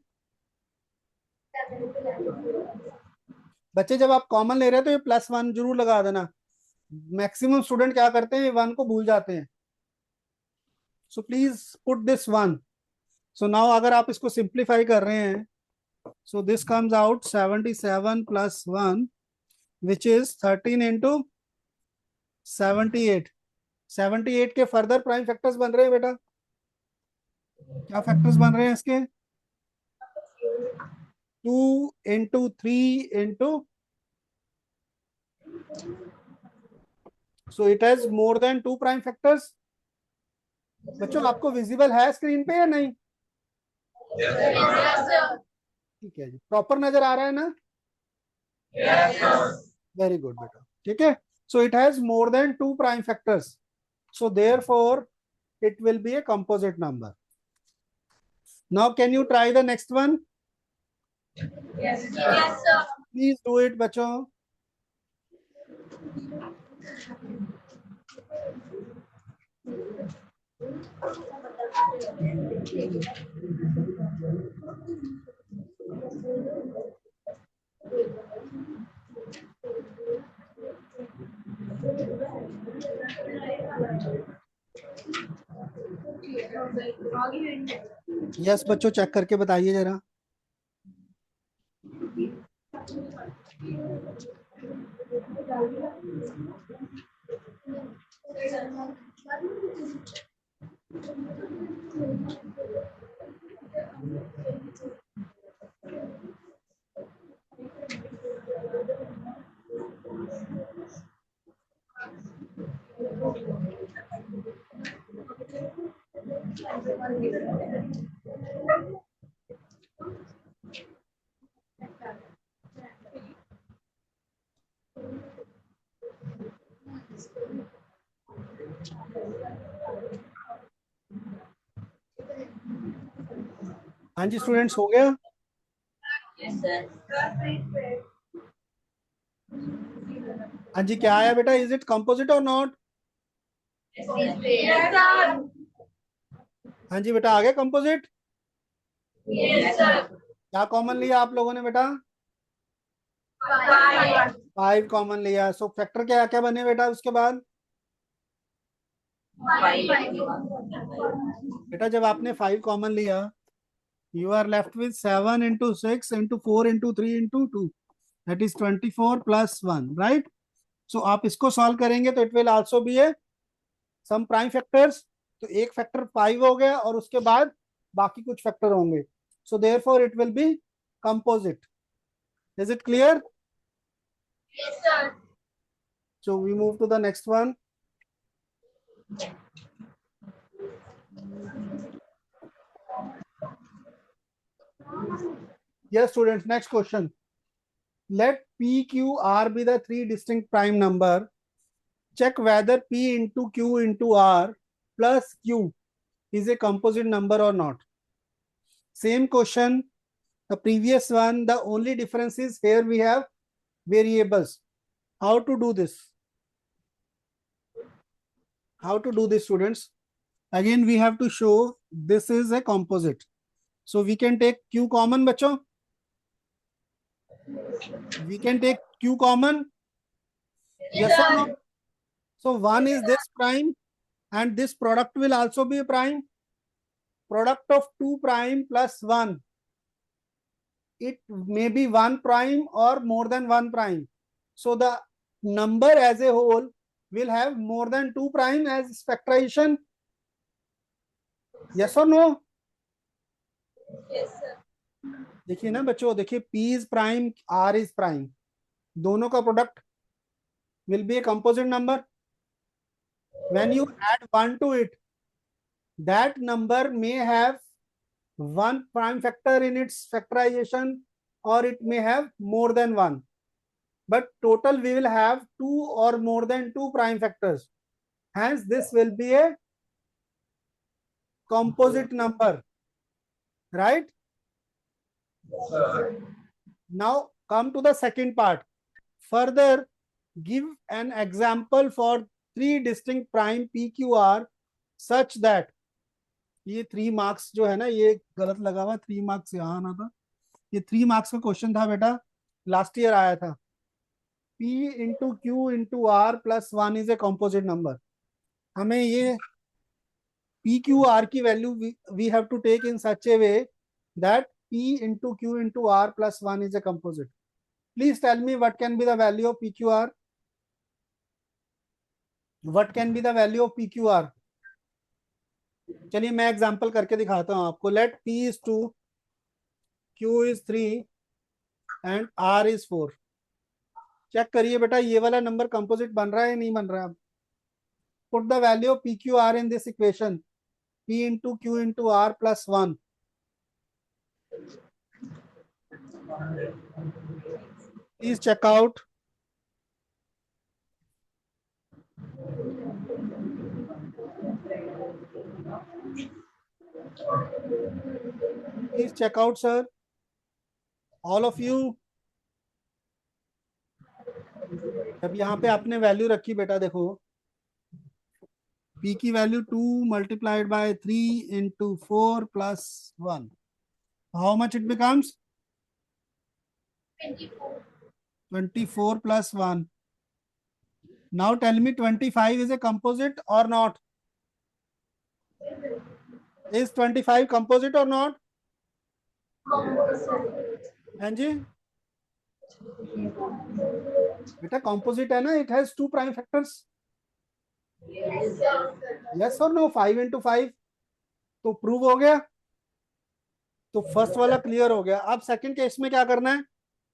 बच्चे जब आप common ले रहे हैं तो ये +1 जरूर लगा देना. मैक्सिमम स्टूडेंट क्या करते हैं, 1 को भूल जाते हैं. So please put this 1. So now अगर आप इसको सिंप्लीफाई कर रहे हैं, so this comes out 77 + 1 which is 13 into 78. 78 के फर्दर प्राइम फैक्टर्स बन रहे हैं बेटा. क्या फैक्टर्स बन रहे हैं इसके? 2 into 3 into, so it has more than 2 prime factors. बच्चों आपको विजिबल है स्क्रीन पे या नहीं? ठीक है जी, प्रॉपर नजर आ रहा है ना? वेरी गुड बेटा. ठीक है, so it has more than 2 prime factors, so therefore it will be a composite number. Now can you try the next one? Yes, sir. Please do it बच्चों. यस बच्चों, check करके बताइए जरा. हाँ जी students, हो गया? Yes, sir. हाँ जी, क्या आया बेटा? इज इट कंपोजिट और नॉट? Yes, sir. हाँ जी बेटा, आ गया कंपोजिट. Yes, sir. क्या कॉमन लिया आप लोगों ने बेटा? 5 कॉमन लिया. सो फैक्टर क्या क्या बने बेटा उसके बाद? बेटा जब आपने 5 कॉमन लिया, you are left with 7 into 6 into 4 into 3 into 2, that is 24 plus 1, right? So आप इसको सॉल्व करेंगे तो it will also be a some prime factors. तो एक फैक्टर 5 हो गया और उसके बाद बाकी कुछ फैक्टर होंगे. So therefore it will be composite. Is it clear? Yes, sir. So we move to the next one. Yes students, next question. Let P, Q, R be the 3 distinct prime number. Check whether P into Q into R plus Q is a composite number or not. Same question, the previous one, the only difference is here we have variables. How to do this? How to do this students? Again we have to show this is a composite. So we can take Q common बच्चों. We can take Q common? Yes or no? So 1 is this prime and this product will also be a prime. Product of 2 prime plus 1. It may be 1 prime or more than 1 prime. So the number as a whole will have more than 2 prime as factorization. Yes or no? Yes, sir. देखिए ना बच्चों, देखिए P is prime, R is prime. दोनों का product will be a composite number. When you add 1 to it, that number may have 1 prime factor in its factorization or it may have more than 1. But total we will have 2 or more than 2 prime factors. Hence this will be a composite number, right? Now come to the second part. Further, give an example for 3 distinct prime PQR such that, ये 3 marks जो है ना, ये गलत लगा हुआ, 3 marks यहाँ आना था, ये 3 मार्क्स का क्वेश्चन था बेटा, लास्ट ईयर आया था. P into Q into R plus 1 is a composite number. हमें ये PQR की value we have to take in such a way that P into Q into R plus 1 is a composite. Please tell me what can be the value of PQR? What can be the value of PQR? चलिए मैं example करके दिखाता हूं आपको. Let P is 2, Q is 3 and R is 4. Check करिए बेटा, ये वाला नंबर कंपोजिट बन रहा है या नहीं बन रहा है. Put the value of PQR in this equation. P into Q into R plus 1. Please check out. Please check out, sir. All of you. अब यहाँ पे आपने वैल्यू रखी बेटा, देखो P की value 2 multiplied by 3 into 4 plus 1. How much it becomes? 24. 24 plus 1. Now tell me 25 is a composite or not? Is 25 composite or not? हाँ जी बेटा, composite है ना, it has 2 prime factors. Yes, sir. Yes or no? 5 into 5 तो prove हो गया. तो first वाला clear हो गया. अब सेकंड केस में क्या करना है?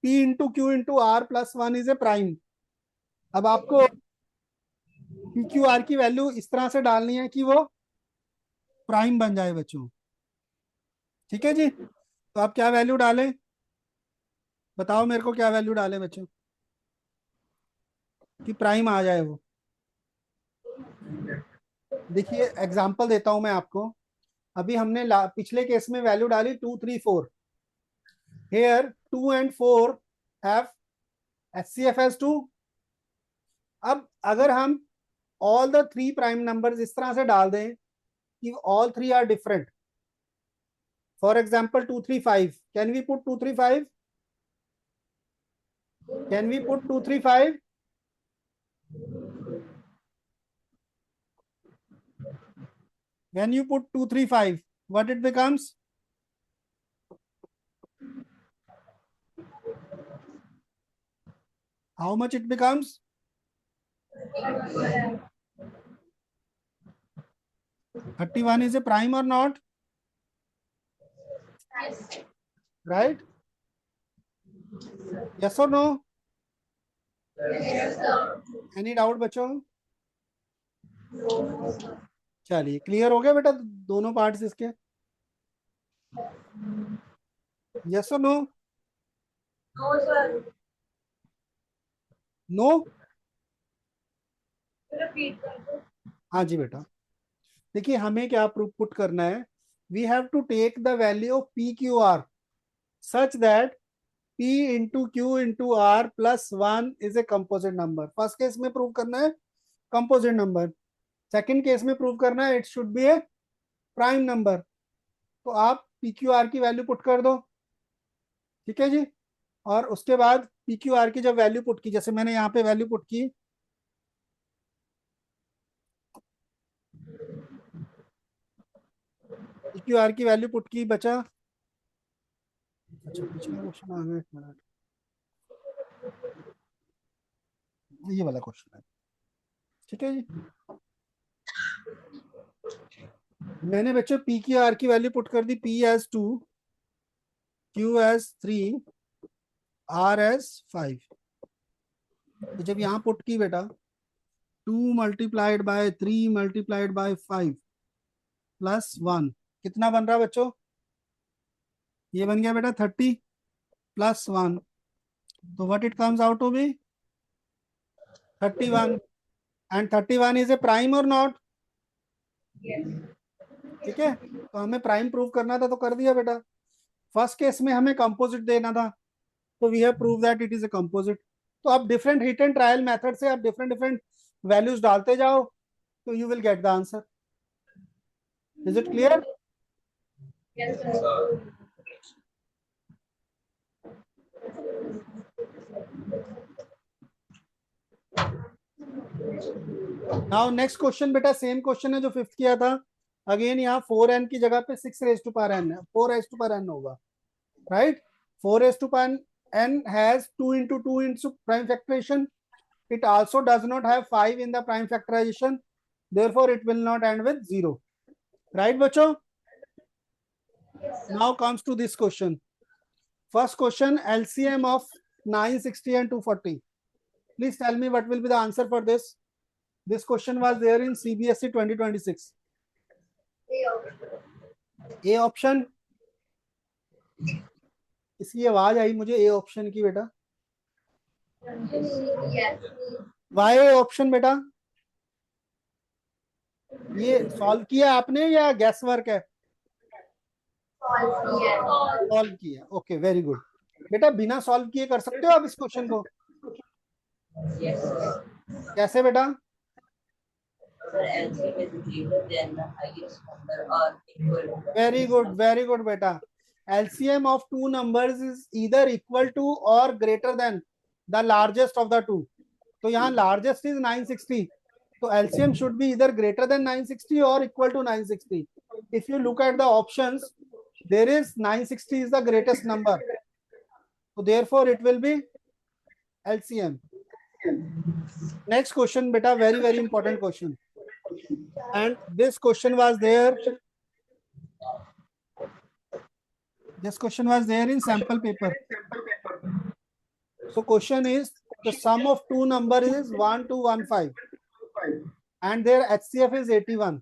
P into q into r plus 1 is a prime. अब आपको पी क्यू आर की वैल्यू इस तरह से डालनी है कि वो प्राइम बन जाए बच्चों. ठीक है जी. तो आप क्या वैल्यू डालें, बताओ मेरे को, क्या वैल्यू डालें बच्चों कि प्राइम आ जाए वो. देखिए एग्जांपल देता हूं मैं आपको. अभी हमने पिछले केस में वैल्यू डाली 2, 3, 4. Here 2 and 4 have HCF as 2. अब अगर हम all the 3 prime numbers इस तरह से डाल दें कि all 3 are different. For example 2, 3, 5. Can we put 2, 3, 5? Can we put 2, 3, 5? When you put 2, 3, 5, what it becomes? How much it becomes? 31 is a prime or not? Yes. Right? Yes or no? Yes, sir. Any doubt बच्चों? चलिए clear हो गया बेटा दोनों parts इसके. Yes or no? No, sir. No? Repeat कर दो. हाँ जी बेटा. देखिए हमें क्या प्रूफ पुट करना है. We have to take the value of PQR such that P into Q into R plus 1 is a composite number. First case में प्रूव करना है composite number. सेकंड केस में प्रूव करना है it should be a prime number. तो आप PQR की value put कर दो. ठीक है जी. और उसके बाद पी क्यू आर की जब वैल्यू पुट की, जैसे मैंने यहाँ पे वैल्यू पुट की, पी क्यू आर की वैल्यू पुट की, बचा, अच्छा पिछला क्वेश्चन आ गया, एक मिनट, ये वाला क्वेश्चन है, ठीक है जी। मैंने बच्चों पी क्यू आर की वैल्यू पुट कर दी, P as 2, Q as 3, R as 5। तो जब यहाँ पुट की बेटा 2 multiplied by 3 multiplied by 5 plus 1, कितना बन रहा बच्चों? ये बन गया बेटा 30 प्लस 1, तो what it comes out to be 31, and 31 is a prime और नॉट? ठीक है, तो हमें प्राइम प्रूव करना था तो कर दिया बेटा। फर्स्ट केस में हमें कंपोजिट देना था, तो we have prove that it is a composite. तो आप different hit and trial method से आप डिफरेंट डिफरेंट वैल्यूज डालते जाओ, तो you will get the answer. Is it clear? Yes, sir. Now next question बेटा सेम क्वेश्चन है जो फिफ्थ किया था। अगेन यहाँ 4n की जगह पे 6 रेज टू पावर n है, 4 रेज टू पावर n होगा, right. 4 raise to power n has 2 into 2 into prime factorization. It also does not have 5 in the prime factorization, therefore it will not end with 0, right बच्चों? Now comes to this question. First question, LCM of 960 and 240. Please tell me what will be the answer for this. This question was there in CBSE 2026. A option. इसकी आवाज आई मुझे A option की बेटा। Y A option बेटा? ये solve किया आपने या गैस वर्क है? सॉल्व किया, ओके वेरी गुड। बेटा बिना सॉल्व किए कर सकते हो आप इस क्वेश्चन को? कैसे बेटा? वेरी गुड बेटा। LCM of two numbers is either equal to or greater than the largest of the two. तो यहाँ largest is 960, तो LCM should be either greater than 960 or equal to 960. If you look at the options, there is 960 is the greatest number, so therefore it will be LCM. Next question beta, very important question, and this question was there. This question was there in sample paper. So question is, the sum of two numbers is 1 to 15 and their HCF is 81.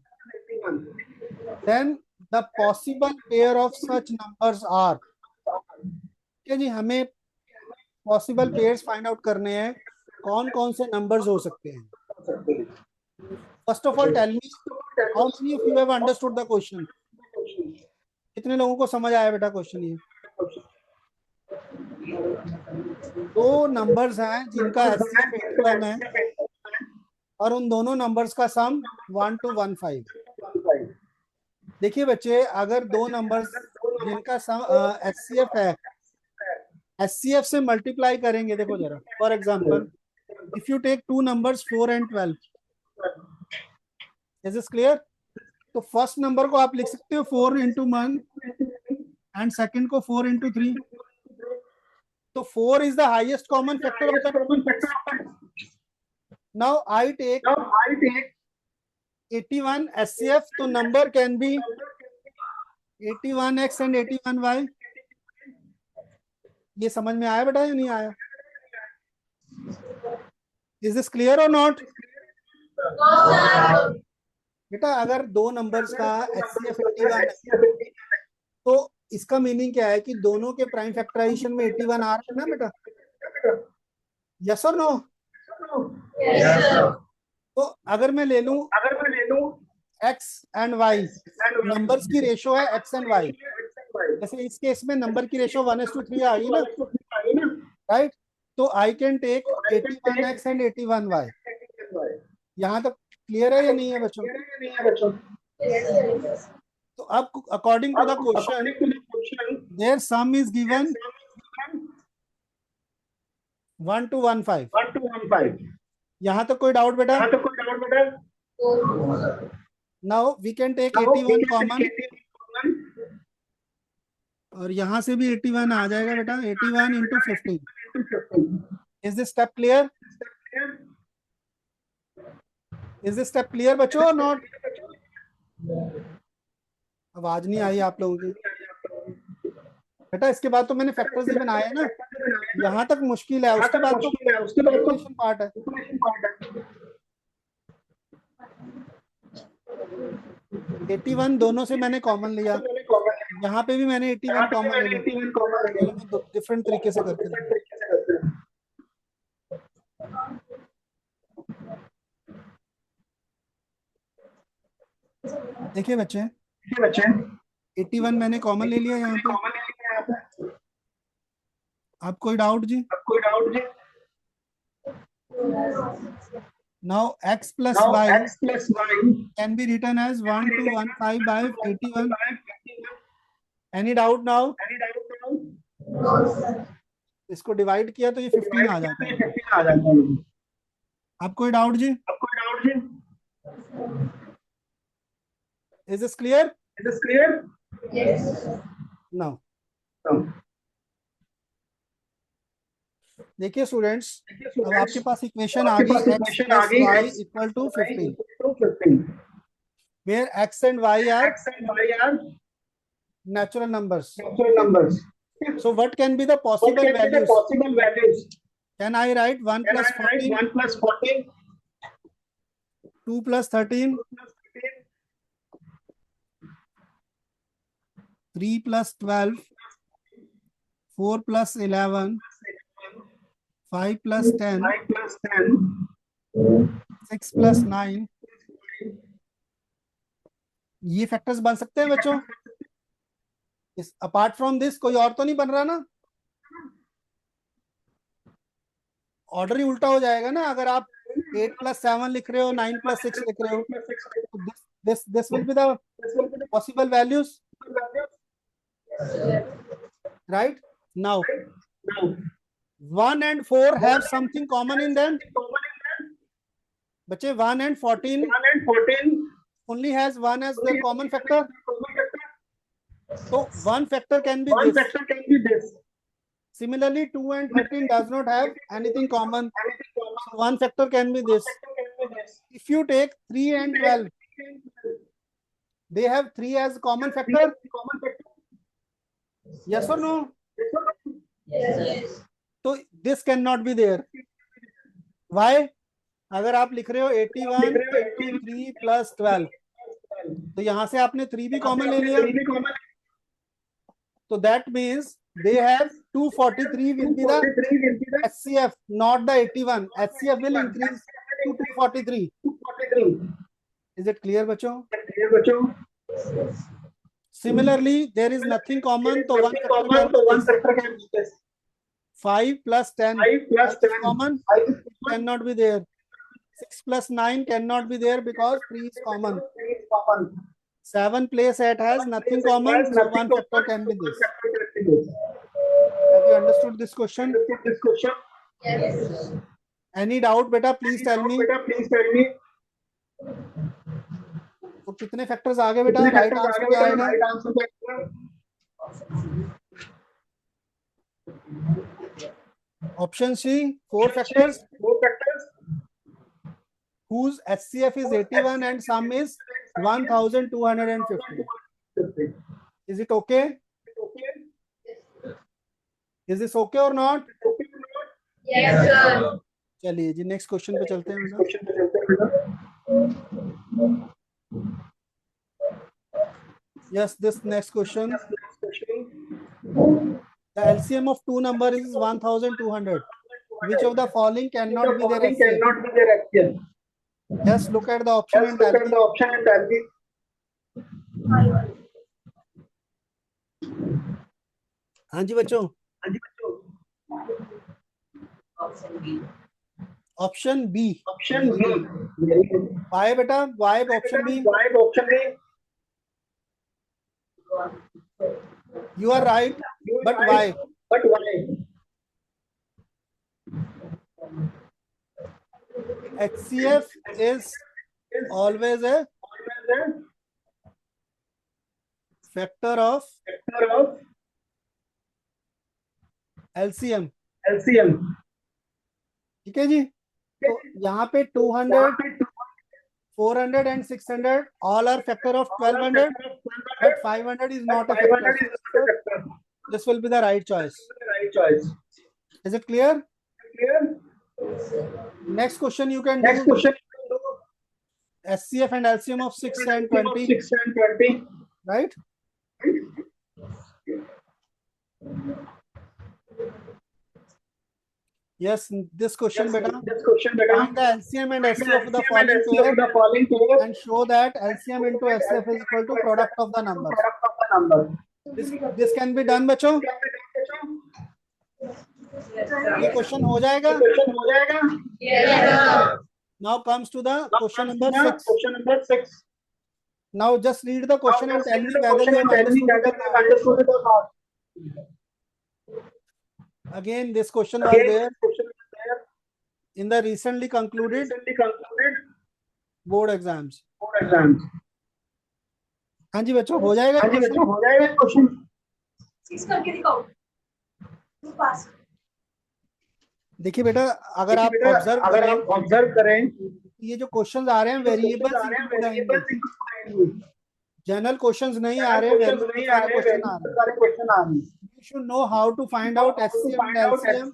Then the possible pair of such numbers are. क्या जी, हमें possible pairs find out करने हैं, कौन कौन से numbers हो सकते हैं। First of all, tell me how many of you have understood the question. कितने लोगों को समझ आया बेटा क्वेश्चन? ये दो नंबर्स हैं जिनका HCF 81 है और उन दोनों नंबर्स का सम 1 to 15। देखिए बच्चे, अगर दो नंबर्स जिनका सम HCF है, HCF से मल्टीप्लाई करेंगे, देखो जरा, for example if you take two numbers 4 and 12, is this clear? तो फर्स्ट नंबर को आप लिख सकते हो 4 into 1 एंड सेकंड को 4 into 3। तो 4 is the highest common factor of the. Now I take 81 HCF, तो number can be 81x and 81y. ये समझ में आया बेटा या नहीं आया? Is this clear or not? बेटा अगर दो नंबर्स का HCF 81 है, तो इसका मीनिंग क्या है कि दोनों के प्राइम फैक्टराइजेशन में 81 आ रहा है ना बेटा? यस और नो? तो अगर मैं ले लूं x एंड y, नंबर्स की रेशो है x एंड y, जैसे इस केस में नंबर की रेशो 1:3 आ गई ना, राइट? तो I can take 81x and 81y। यहाँ तक क्लियर है या नहीं है बच्चों? तो अब according to the question, there sum is given 1 to 1 5. 1 to 1 5. यहाँ तक कोई डाउट बेटा? यहाँ तो कोई डाउट बेटा? Now we can take Now we 81 can common, take 81 common. और यहाँ से भी 81 आ जाएगा बेटा. 81 into 15. Into 15. Is this step clear? Clear? Is this step clear बच्चों or not? आवाज नहीं आई आप लोगों की बेटा. इसके बाद तो मैंने फैक्टर्स ही बनाए हैं ना. यहाँ तक मुश्किल है, उसके बाद तो उसके बाद तो कैलकुलेशन पार्ट है. calculation part है. 81 दोनों से मैंने कॉमन लिया. मैंने common लिया. यहाँ पे भी मैंने 81 कॉमन मैंने लिया. 81 common लिया. डिफरेंट तरीके से करके Different तरीके से करते हैं. देखिए बच्चे, ठीक है बच्चे, 81 मैंने कॉमन ले लिया यहाँ पे. कॉमन ले लिया यहाँ पे. आप कोई डाउट जी? अब कोई डाउट जी? Now x plus Now y x plus y can be written as 1 to 1 5 by 81. 81. Any doubt now? Any doubt now? इसको डिवाइड किया तो ये 15 आ जाता है. 15 आ जाता है. आप कोई डाउट जी? अब कोई डाउट जी? Is this clear? Is this clear? Now No. देखिए स्टूडेंट्स, अब आपके पास इक्वेशन आ आपके गई पास x equation plus आ गई, y x equal to 15, to 15. where x and y are X and y are natural numbers. natural numbers. So what can be the What possible can be the values? possible values? Can I write 1 Can plus I write 14, 1 plus 14, 2 plus 13, 2 plus 13, 3 plus 12, 4 plus 11, 5 plus 10, 5 plus 10, 6 plus 9. ये factors बन सकते हैं बच्चों? इस apart from this कोई और तो नहीं बन रहा ना? ऑर्डर ही उल्टा हो जाएगा ना अगर आप 8 plus 7 लिख रहे हो, 9 plus 6 लिख रहे हो. This will be the possible values, right? Now Now, 1 and 4 have something common in them. common in them, बच्चे 1 and 14 1 and 14 only has 1 as their common factor. common factor. So one factor can be One this. factor can be this. Similarly, 2 and 13 does not have anything common. Anything common So one factor can be this. factor can be this. If you take 3 and 12, they have 3 as common factor. Common factor. Yes or no? Yes. So this cannot be there. Why? अगर आप लिख रहे हो 81 into 3 plus 12, तो यहाँ से आपने 3 भी कॉमन ले लिया. Three भी common. So that means they have 243 will be the 43 will be the HCF, not the 81. HCF will increase to 243. 243. Is it clear बच्चों? Clear बच्चों? Similarly, there is nothing common, so one Nothing factor common, can so be one this. factor can be this. 5 plus 10 5 plus is 10 common, 5 is common. cannot be there. 6 plus 9 cannot be there because 3 is common. 3 is common. 7 plus 8 has nothing common, so one factor can be this. Factor can be this. Have you understood this question? Understood this question? Yes. Any doubt बेटा please tell me. Beta, please tell me. तो कितने factors आ गए बेटा? कितने right factors answer आ क्या गए? आएगा? Right answer क्या आएगा? Option C, 4 factors 4 factors. whose HCF is 81 and sum is 1250. Is it okay? Okay. Is this okay or not? Okay or not? Yes, sir. चलिए जी नेक्स्ट क्वेश्चन पे चलते हैं बेटा. Question पे चलते हैं बेटा. Yes, this next question. Next question. The LCM of two numbers is 1200. Which of the following cannot be their Following LCM? cannot be their LCM. Just look at the option Just and look tell at me. the option and tell me. हाँ जी बच्चों. हाँ जी बच्चों. Option B. Option B. Very good. Why बेटा? Why option B? Why option B? You are right, You are but right, why? But why? HCF is always a factor of LCM. ठीक है जी. तो यहाँ पे 200, 400 and 600 all are factor of 1200, but 500 is not a factor. This will be the right choice. Is it clear? Next question you can do SCF and LCM of 6 and 20, right? Yes, this question beta. Find the LCM and SCF of the following pair and show that LCM into SCF is equal to product of the numbers. This can be done बच्चों. ये question हो जाएगा. Yes, sir. Now comes to the question number 6. Now just read the question and tell me whether you have understood it or not. Again, this question was there in the recently concluded board exams. हाँ जी बच्चों, हो जाएगा question. करके दिखाओ. देखिए बेटा, अगर आप ऑब्जर्व करें ये जो क्वेश्चंस आ रहे हैं वेरिएबल्स जनरल क्वेश्चंस नहीं आ रहे, क्वेश्चन आ रहे हैं. You should know how to find out HCM and LCM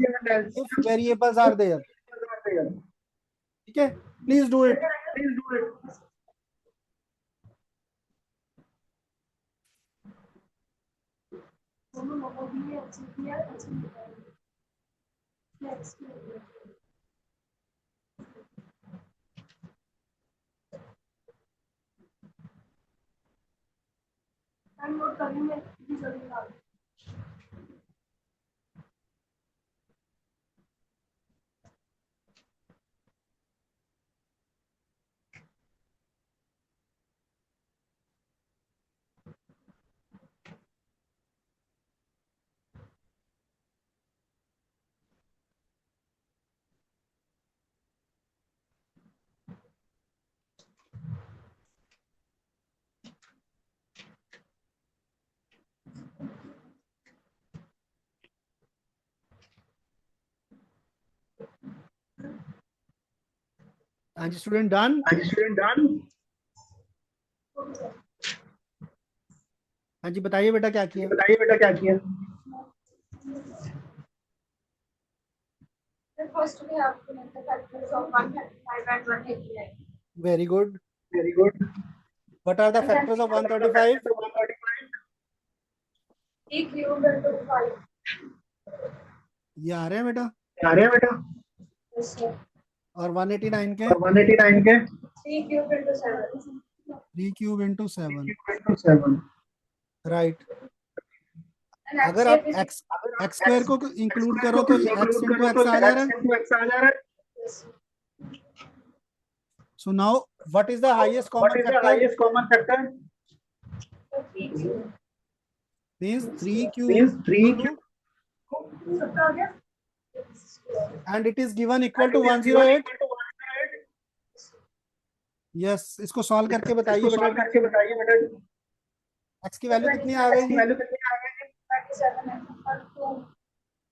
if variables are there. ठीक है, please do it. हाँ जी स्टूडेंट डन. हाँ जी बताइए बेटा क्या किया. First we have to make the factors of 135 and 189. Very good. What are the factors of 135? 3 cubed into 5. ये आ रहे हैं बेटा. Yes, sir. और 189 के 3 cubed into 7. 3 cube into 7. Right. And अगर आप HCF x स्क्वायर को इंक्लूड करो तो ये x into x आ जा रहा है. is So now what is the highest common factor? 3 cubed. Means 3 cube and it is given equal to 108. Yes, इसको सॉल्व करके बताइए बेटा. x की वैल्यू कितनी आ गई? 37 and 2.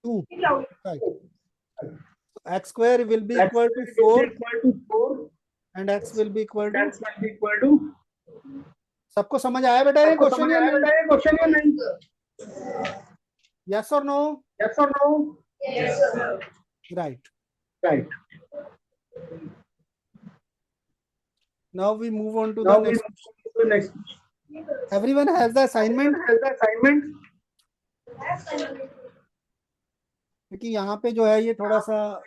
2. Right. So x square will be equal to 4 and x will be equal to. सबको समझ आया बेटा ये क्वेश्चन या नहीं? Yes or no? Yes, sir. Right. Now we move on to the next. Everyone has the assignment. क्योंकि यहाँ पे जो है ये थोड़ा सा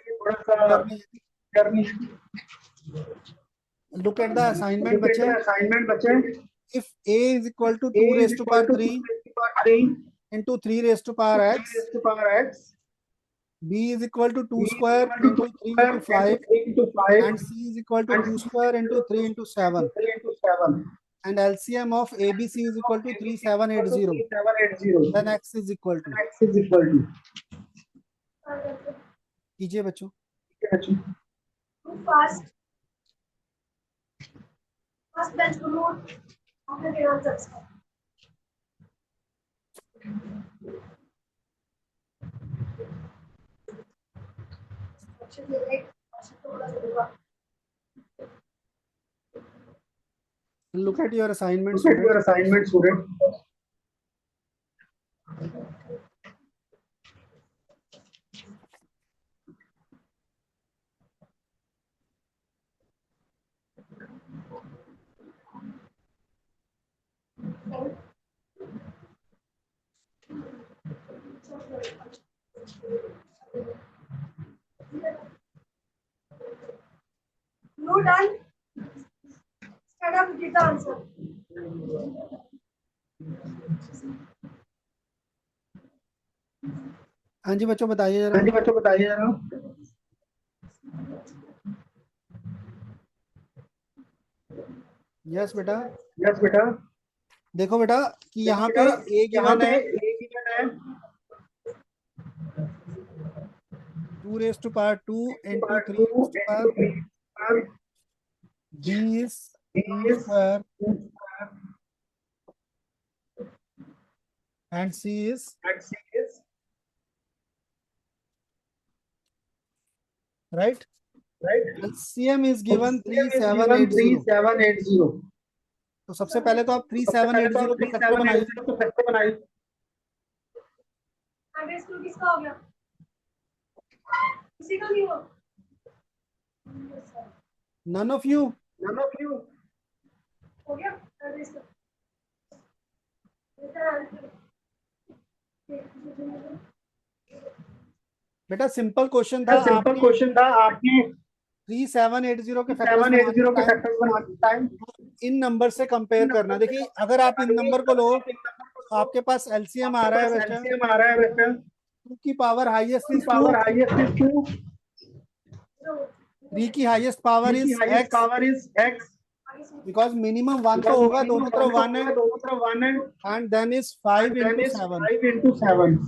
look at the assignment बच्चे. If a is equal to 2 raised to power 3 into 3 raised to power x, b is equal to 2 square into 3 into 5 and c is equal to 2 square into 3 into 7 and LCM of ABC is equal to 3780. Then x is equal to. कीजिए बच्चों. Too fast. First bench removed. After the answers. Look at your assignment, Look at your students. assignment, student. You done? Stand up, give the answer. हाँ जी बच्चों बताइए जरा. हाँ जी बच्चों बताइए जरा. यस बेटा. यस बेटा. देखो बेटा कि यहाँ पे ए यहाँ गिवन पे है एक ही है 2 raised to power 2 into 3 2 raised to power into 3 b is 2 square and c is and C is right. right. LCM is given Given 3780. 3780. तो सबसे पहले तो आप सबसे पहले तो 3780 आप को फैक्टर बनाइए. 3780 को फैक्टर बनाइए. आगे स्कूल किसका हो गया? किसी का नहीं हुआ? None of you. None of you. हो गया? आगे इसका. बेटा सिंपल क्वेश्चन था. सिंपल आपने क्वेश्चन था. आपने 3780 के फैक्टर्स 780 के बनाने फैक्टर्स बनाने टाइम इन नंबर से कंपेयर करना. देखिए अगर आप इन नंबर को लो तो आपके पास एलसीएम आ रहा है बेटा. एलसीएम आ रहा है बेटा. 2 की power highest is 2. Power highest is 2. 3 की highest power is highest x power is x. Because minimum 1 तो होगा, दोनों तरफ 1 है. दोनों तरफ 1 है. And then is 5 Then into is 7. 5 into 7.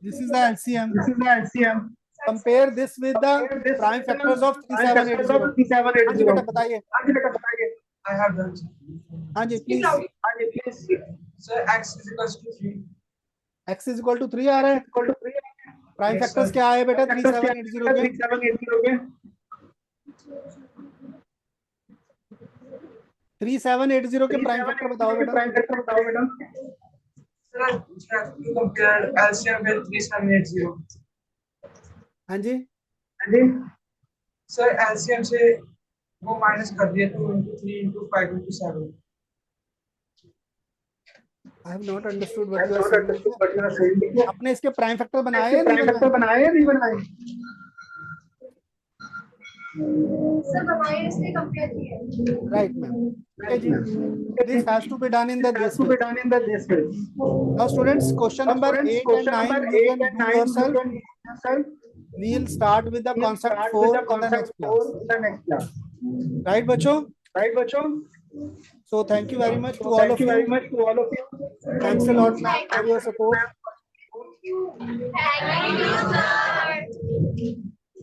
This is the LCM. This is the LCM. Compare this with the Compare this prime with factors the of prime factors of 3780. हाँ जी 3780. बेटा बताइए. हाँ जी बेटा बताइए. I have done. हाँ जी please. हाँ जी please. Sir, x is equals to 3. x is equal to 3 आ रहा है. Equal to 3. Prime Yes, factors sir. क्या है बेटा? Factors क्या है? 3780 के 3780 के 3780 के प्राइम फैक्टर बताओ बेटा. प्राइम फैक्टर बताओ बेटा. Sir, we have to compare LCM with 3780. हाँ जी. हाँ जी. Sir, LCM से वो माइनस कर दिया 2 into 3 into 5 into 7. I have not understood I what have you are not saying. understood what you are saying. आपने इसके प्राइम फैक्टर बनाए या प्राइम नहीं फैक्टर बनाए? बनाए या नहीं बनाए? सर बनाए इसलिए कंपेयर किया. Right ma'am. Okay जी. This has to be done in the Has this to be way. done in the this way. Now students, question number 8 Question and 9 number you 8 can and do 9 you yourself. can do yourself. We'll start with the We'll concept start 4 with the in the concept next 4 class. in the next class. Right बच्चों? Right बच्चों? So thank you very much to all Thank of you very you. much to all of you. Thanks a lot ma'am for your support. Thank you, sir.